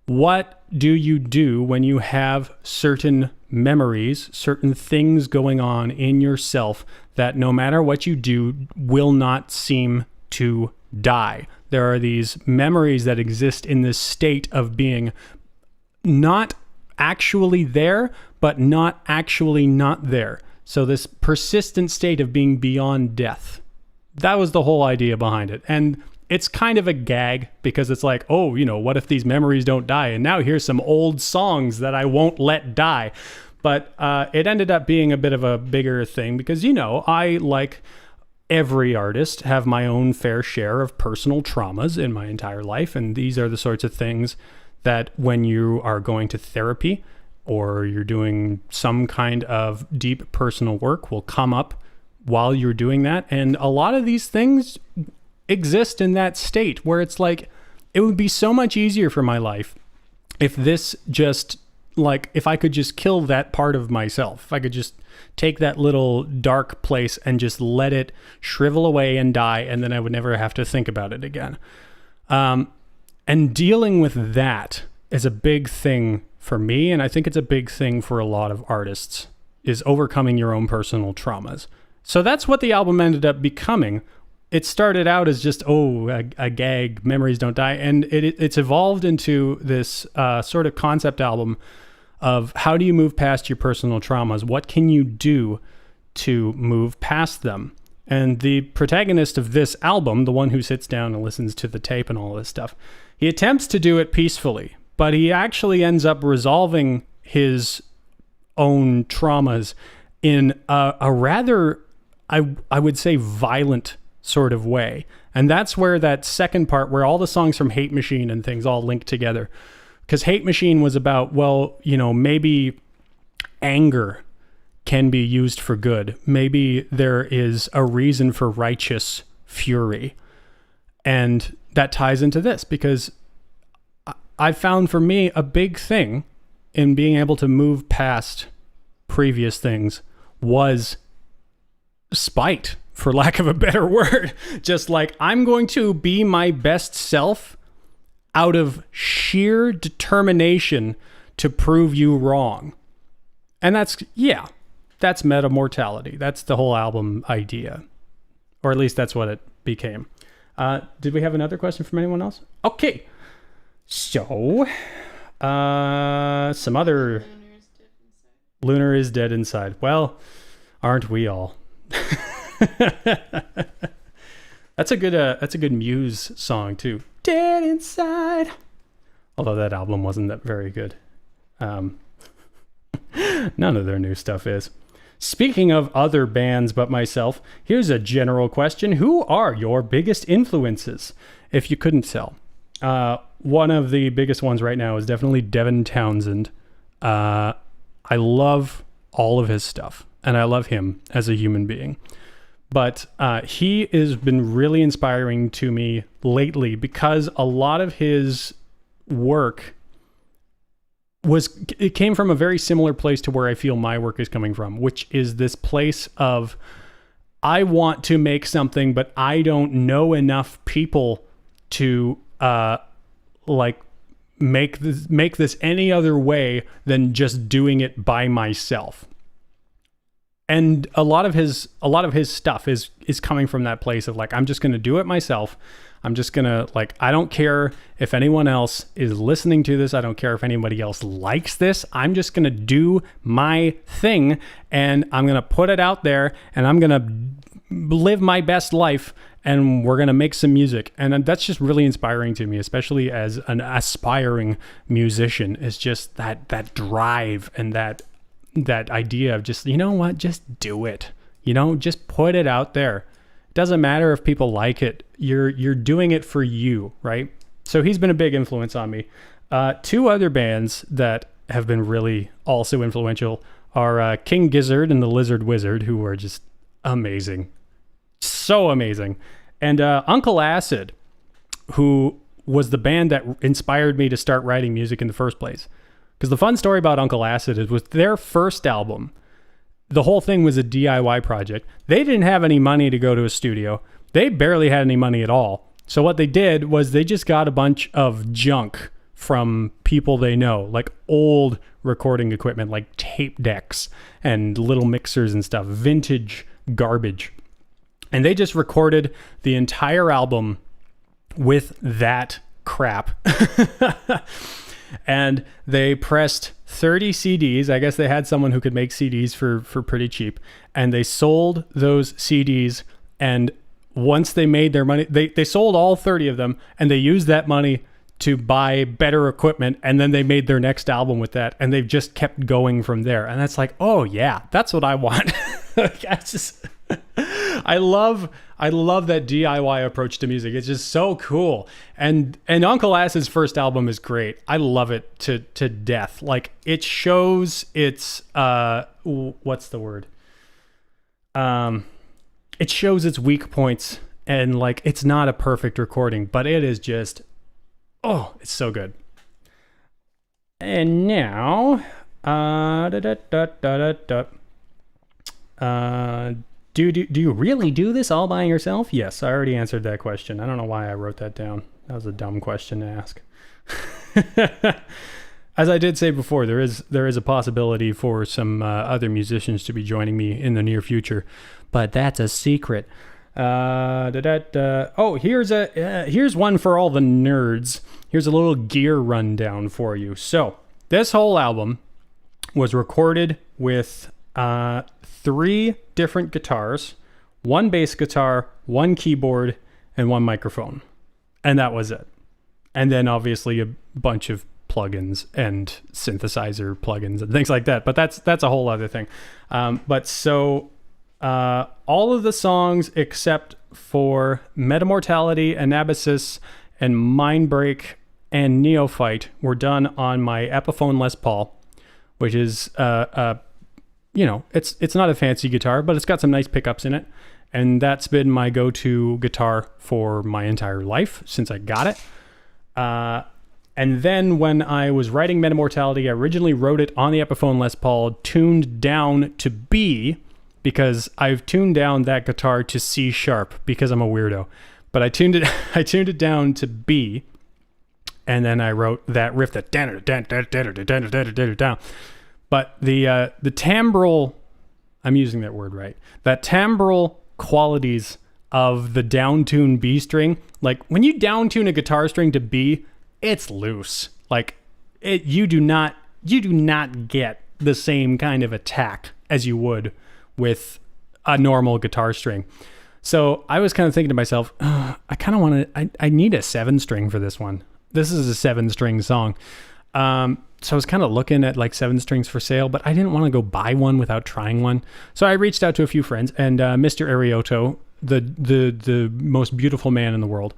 what do you do when you have certain memories, certain things going on in yourself that no matter what you do will not seem to die? There are these memories that exist in this state of being not actually there, but not actually not there. So this persistent state of being beyond death. That was the whole idea behind it. And it's kind of a gag because it's like, oh, what if these memories don't die? And now here's some old songs that I won't let die. But it ended up being a bit of a bigger thing because, I, like every artist, have my own fair share of personal traumas in my entire life. And these are the sorts of things that when you are going to therapy or you're doing some kind of deep personal work will come up while you're doing that. And a lot of these things exist in that state where it's like, it would be so much easier for my life if this just, if I could just kill that part of myself, if I could just take that little dark place and just let it shrivel away and die, and then I would never have to think about it again. And dealing with that is a big thing for me, and I think it's a big thing for a lot of artists, is overcoming your own personal traumas. So that's what the album ended up becoming. It started out as just, a gag, memories don't die, and it's evolved into this sort of concept album of how do you move past your personal traumas? What can you do to move past them? And the protagonist of this album, the one who sits down and listens to the tape and all this stuff, he attempts to do it peacefully, but he actually ends up resolving his own traumas in a rather, I would say, violent sort of way. And that's where that second part, where all the songs from Hate Machine and things all link together. Because Hate Machine was about, maybe anger can be used for good. Maybe there is a reason for righteous fury. And that ties into this, because I found for me a big thing in being able to move past previous things was spite, for lack of a better word. Just like, I'm going to be my best self out of sheer determination to prove you wrong. And that's metamortality. That's the whole album idea. Or at least that's what it became. Did we have another question from anyone else? Okay. So, some other... Lunar is dead inside. Well, aren't we all? That's a good Muse song too. Dead Inside. Although that album wasn't that very good. None of their new stuff is. Speaking of other bands but myself, here's a general question. Who are your biggest influences? If you couldn't tell. One of the biggest ones right now is definitely Devin Townsend. I love all of his stuff, and I love him as a human being. But he has been really inspiring to me lately because a lot of his work came from a very similar place to where I feel my work is coming from, which is this place of, I want to make something, but I don't know enough people to make this any other way than just doing it by myself. And a lot of his stuff is coming from that place of I'm just going to do it myself. I'm just going to I don't care if anyone else is listening to this. I don't care if anybody else likes this. I'm just going to do my thing, and I'm going to put it out there, and I'm going to live my best life, and we're going to make some music. And that's just really inspiring to me, especially as an aspiring musician, is just that drive and that that idea of just, you know what, just do it. You know, just put it out there. Doesn't matter if people like it. You're doing it for you, right? So he's been a big influence on me. Two other bands that have been really also influential are King Gizzard and the Lizard Wizard, who are just amazing. So amazing. And Uncle Acid, who was the band that inspired me to start writing music in the first place. Because the fun story about Uncle Acid is with their first album, the whole thing was a DIY project. They didn't have any money to go to a studio. They barely had any money at all. So what they did was they just got a bunch of junk from people they know, like old recording equipment, like tape decks and little mixers and stuff, vintage garbage. And they just recorded the entire album with that crap. And they pressed 30 CDs. I guess they had someone who could make CDs for pretty cheap. And they sold those CDs. And once they made their money, they sold all 30 of them. And they used that money to buy better equipment. And then they made their next album with that. And they've just kept going from there. And that's like, oh yeah, that's what I want. I love that DIY approach to music. It's just so cool. And Uncle Acid's first album is great. I love it to death. Like, it shows its what's the word? It shows its weak points, and like, it's not a perfect recording, but it is just, oh, it's so good. And now do you really do this all by yourself? Yes, I already answered that question. I don't know why I wrote that down. That was a dumb question to ask. As I did say before, there is a possibility for some other musicians to be joining me in the near future, but that's a secret. Oh, here's one for all the nerds. Here's a little gear rundown for you. So this whole album was recorded with 3 different guitars, 1 bass guitar, 1 keyboard, and 1 microphone. And that was it. And then obviously a bunch of plugins and synthesizer plugins and things like that. But that's a whole other thing. But so all of the songs except for Metamortality, Anabasis, and Mindbreak and Neophyte were done on my Epiphone Les Paul, which is you know, it's not a fancy guitar, but it's got some nice pickups in it. And that's been my go-to guitar for my entire life since I got it. And then when I was writing Metamortality, I originally wrote it on the Epiphone Les Paul, tuned down to B, because I've tuned down that guitar to C sharp because I'm a weirdo. But I tuned it down to B, and then I wrote that riff that down. But the timbral, I'm using that word right, that timbral qualities of the down tune B string, like when you down tune a guitar string to B, it's loose. Like you do not get the same kind of attack as you would with a normal guitar string. So I was kind of thinking to myself, I kind of want to, I need a 7-string for this one. This is a 7-string song. So I was kind of looking at like 7 strings for sale, but I didn't want to go buy one without trying one. So I reached out to a few friends, and Mr. Arioto, the most beautiful man in the world,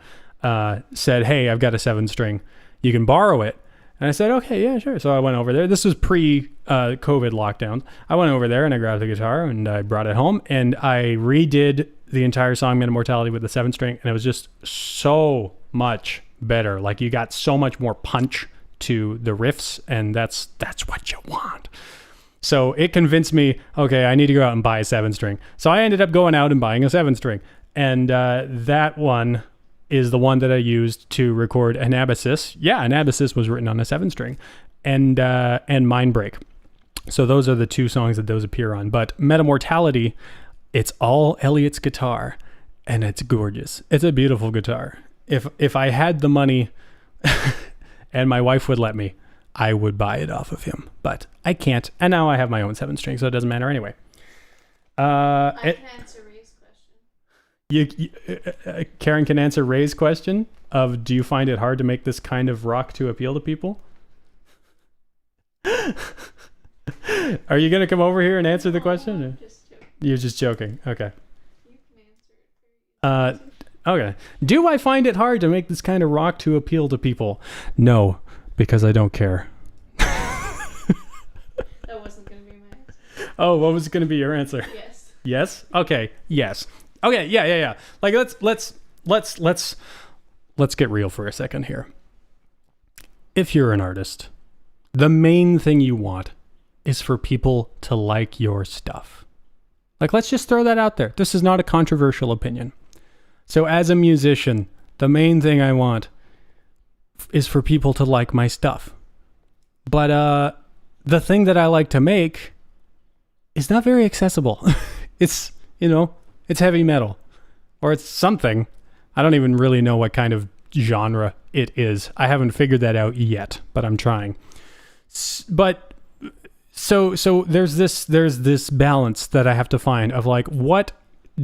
said, "Hey, I've got a 7-string. You can borrow it." And I said, "Okay, yeah, sure." So I went over there. This was pre-COVID lockdowns. I went over there and I grabbed the guitar and I brought it home and I redid the entire song Metamortality with the 7-string, and it was just so much better. Like, you got so much more punch to the riffs, and that's what you want. So it convinced me, okay, I need to go out and buy a 7-string. So I ended up going out and buying a 7-string, and that one is the one that I used to record Anabasis. Yeah, Anabasis was written on a 7-string, and Mindbreak. So those are the 2 songs that those appear on. But Metamortality, it's all Elliot's guitar, and it's gorgeous. It's a beautiful guitar. If I had the money and my wife would let me, I would buy it off of him. But I can't. And now I have my own 7-string, so it doesn't matter anyway. I can answer Ray's question. Karen can answer Ray's question of, do you find it hard to make this kind of rock to appeal to people? Are you gonna come over here and answer the question? Or? Just joking. You're just joking. Okay. You can answer it. Okay. Do I find it hard to make this kind of rock to appeal to people? No, because I don't care. That wasn't gonna be my answer. Oh, what was going to be your answer? Yes. Yes. Okay. Yes. Okay. Yeah. Like let's get real for a second here. If you're an artist, the main thing you want is for people to like your stuff. Like, let's just throw that out there. This is not a controversial opinion. So as a musician, the main thing I want is for people to like my stuff. But the thing that I like to make is not very accessible. It's, it's heavy metal. Or it's something. I don't even really know what kind of genre it is. I haven't figured that out yet, but I'm trying. But so there's this balance that I have to find of like, what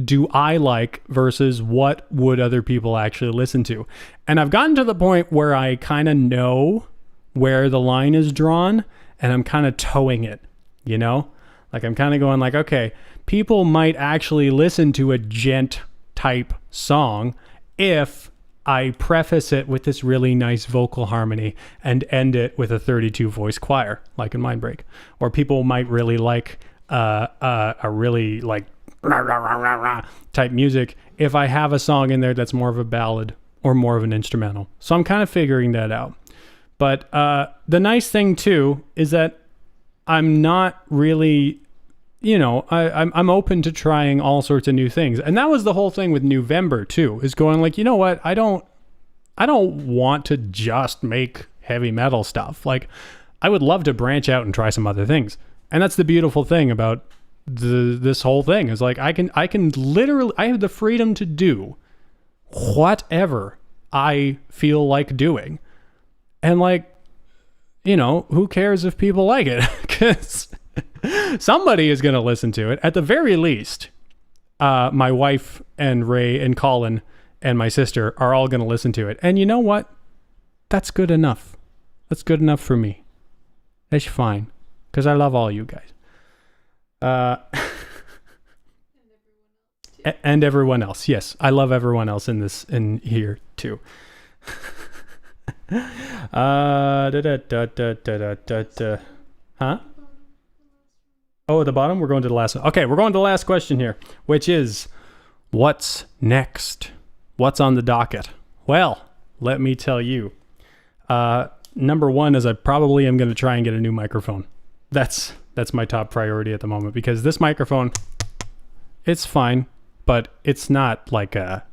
do I like versus what would other people actually listen to? And I've gotten to the point where I kind of know where the line is drawn, and I'm kind of towing it, Like, I'm kind of going like, okay, people might actually listen to a gent type song if I preface it with this really nice vocal harmony and end it with a 32 voice choir, like in Mindbreak. Or people might really like a really like rah, rah, rah, rah, rah type music if I have a song in there that's more of a ballad or more of an instrumental. So I'm kind of figuring that out. But the nice thing too is that I'm not really, I'm open to trying all sorts of new things. And that was the whole thing with November too, is going like, you know what? I don't want to just make heavy metal stuff. Like, I would love to branch out and try some other things. And that's the beautiful thing about this whole thing is like, I can literally, I have the freedom to do whatever I feel like doing. And like, who cares if people like it? Because somebody is going to listen to it. At the very least, my wife and Ray and Colin and my sister are all going to listen to it. And you know what? That's good enough. That's good enough for me. That's fine. Because I love all you guys. And everyone else. Yes, I love everyone else in here too. Huh? Oh, at the bottom? We're going to the last one. Okay, we're going to the last question here, which is, what's next? What's on the docket? Well, let me tell you. Number one is I probably am going to try and get a new microphone. That's my top priority at the moment, because this microphone, it's fine, but it's not like a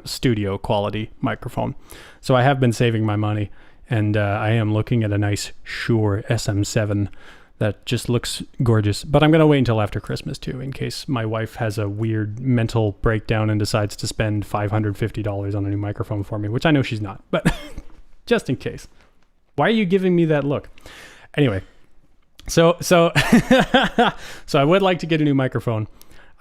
studio quality microphone. So I have been saving my money, and I am looking at a nice Shure SM7 that just looks gorgeous. But I'm going to wait until after Christmas too, in case my wife has a weird mental breakdown and decides to spend $550 on a new microphone for me, which I know she's not, but just in case. Why are you giving me that look? Anyway, so I would like to get a new microphone.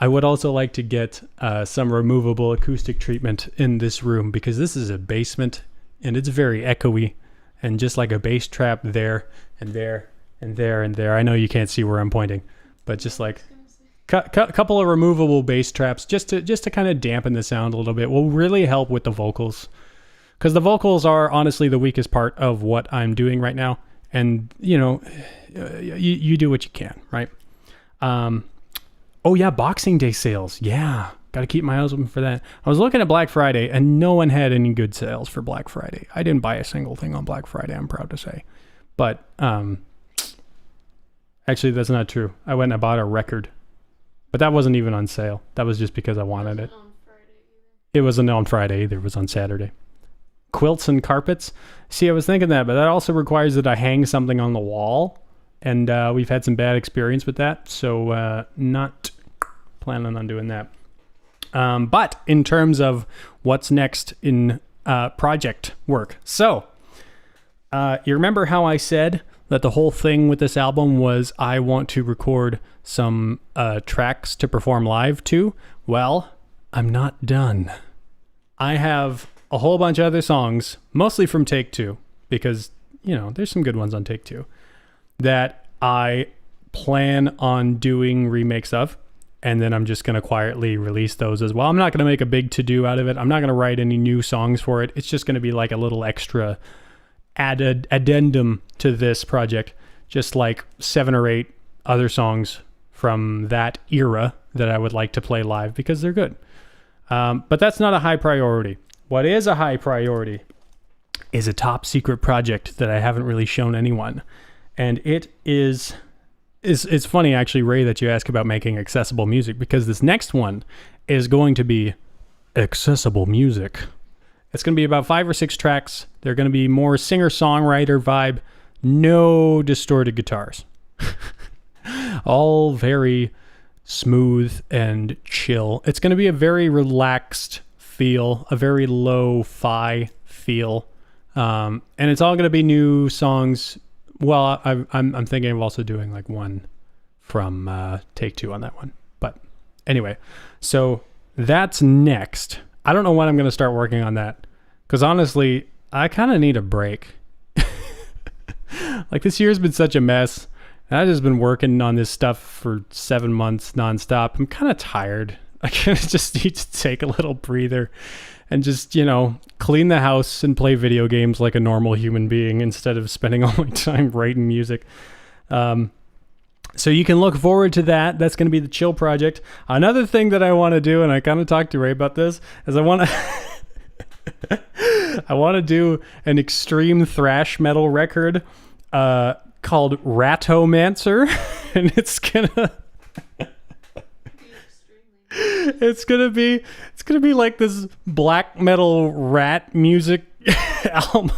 I would also like to get some removable acoustic treatment in this room, because this is a basement and it's very echoey, and just like a bass trap there and there and there and there. I know you can't see where I'm pointing, but just like couple of removable bass traps just to kind of dampen the sound a little bit will really help with the vocals, because the vocals are honestly the weakest part of what I'm doing right now. And you do what you can, right? Oh yeah, Boxing Day sales. Yeah, got to keep my eyes open for that. I was looking at Black Friday, and no one had any good sales for Black Friday. I didn't buy a single thing on Black Friday, I'm proud to say. But actually, that's not true. I went and I bought a record, but that wasn't even on sale. That was just because I wanted it. It wasn't on Friday either. It was on Saturday. Quilts and carpets. See, I was thinking that, but that also requires that I hang something on the wall. And we've had some bad experience with that, so not planning on doing that. But in terms of what's next in project work. So, you remember how I said that the whole thing with this album was I want to record some tracks to perform live to? Well, I'm not done. I have a whole bunch of other songs, mostly from Take Two, because, there's some good ones on Take Two, that I plan on doing remakes of, and then I'm just going to quietly release those as well. I'm not going to make a big to-do out of it. I'm not going to write any new songs for it. It's just going to be like a little extra addendum to this project, just like 7 or 8 other songs from that era that I would like to play live because they're good. But that's not a high priority. What is a high priority is a top secret project that I haven't really shown anyone. And it is... It's funny, actually, Ray, that you ask about making accessible music, because this next one is going to be accessible music. It's going to be about 5 or 6 tracks. They're going to be more singer-songwriter vibe, no distorted guitars. All very smooth and chill. It's going to be a very relaxed feel, a very lo-fi feel. And it's all going to be new songs. Well, I'm thinking of also doing like one from Take Two on that one. But anyway, so that's next. I don't know when I'm going to start working on that, because honestly, I kind of need a break. Like, this year's been such a mess. And I've just been working on this stuff for 7 months nonstop. I'm kind of tired. I kind of just need to take a little breather and just, clean the house and play video games like a normal human being instead of spending all my time writing music. So you can look forward to that. That's going to be the chill project. Another thing that I want to do, and I kind of talked to Ray about this, is I want to do an extreme thrash metal record called Ratomancer, and it's gonna be like this black metal rat music album.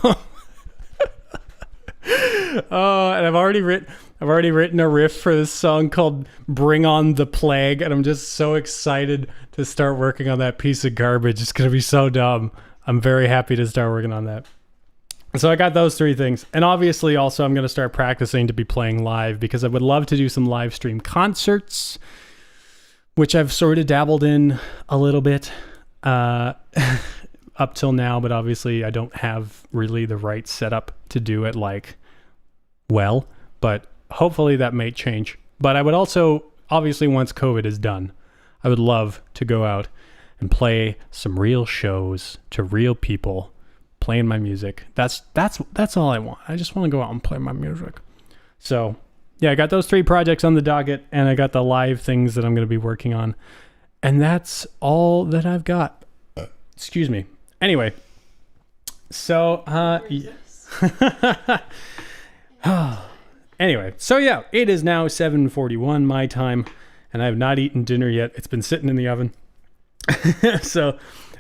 And I've already written a riff for this song called Bring On the Plague, and I'm just so excited to start working on that piece of garbage. It's gonna be so dumb. I'm very happy to start working on that. So I got those 3 things. And obviously also I'm gonna start practicing to be playing live, because I would love to do some live stream concerts, which I've sort of dabbled in a little bit up till now, but obviously I don't have really the right setup to do it well, but hopefully that may change. But I would also, obviously once COVID is done, I would love to go out and play some real shows to real people, playing my music. That's all I want. I just want to go out and play my music. So yeah, I got those 3 projects on the docket, and I got the live things that I'm going to be working on. And that's all that I've got. Excuse me. Anyway, so, anyway, so yeah, it is now 7:41 my time, and I have not eaten dinner yet. It's been sitting in the oven. So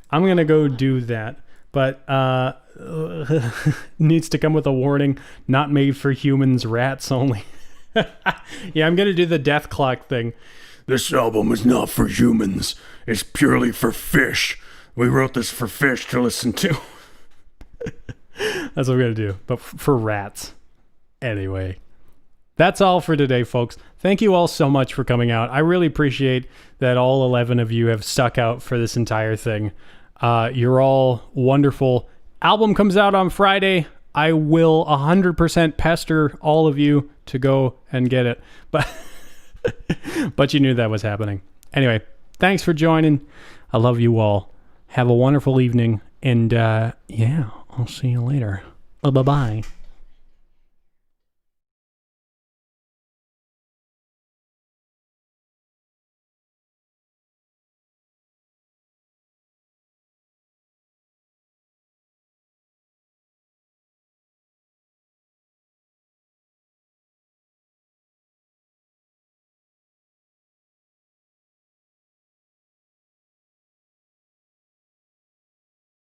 I'm going to go do that. But needs to come with a warning, not made for humans, rats only. Yeah, I'm going to do the death clock thing. This album is not for humans. It's purely for fish. We wrote this for fish to listen to. That's what I'm going to do, but for rats. Anyway, that's all for today, folks. Thank you all so much for coming out. I really appreciate that all 11 of you have stuck out for this entire thing. You're all wonderful. Album comes out on Friday. I will 100% pester all of you to go and get it. But you knew that was happening. Anyway, thanks for joining. I love you all. Have a wonderful evening. And yeah, I'll see you later. Bye-bye.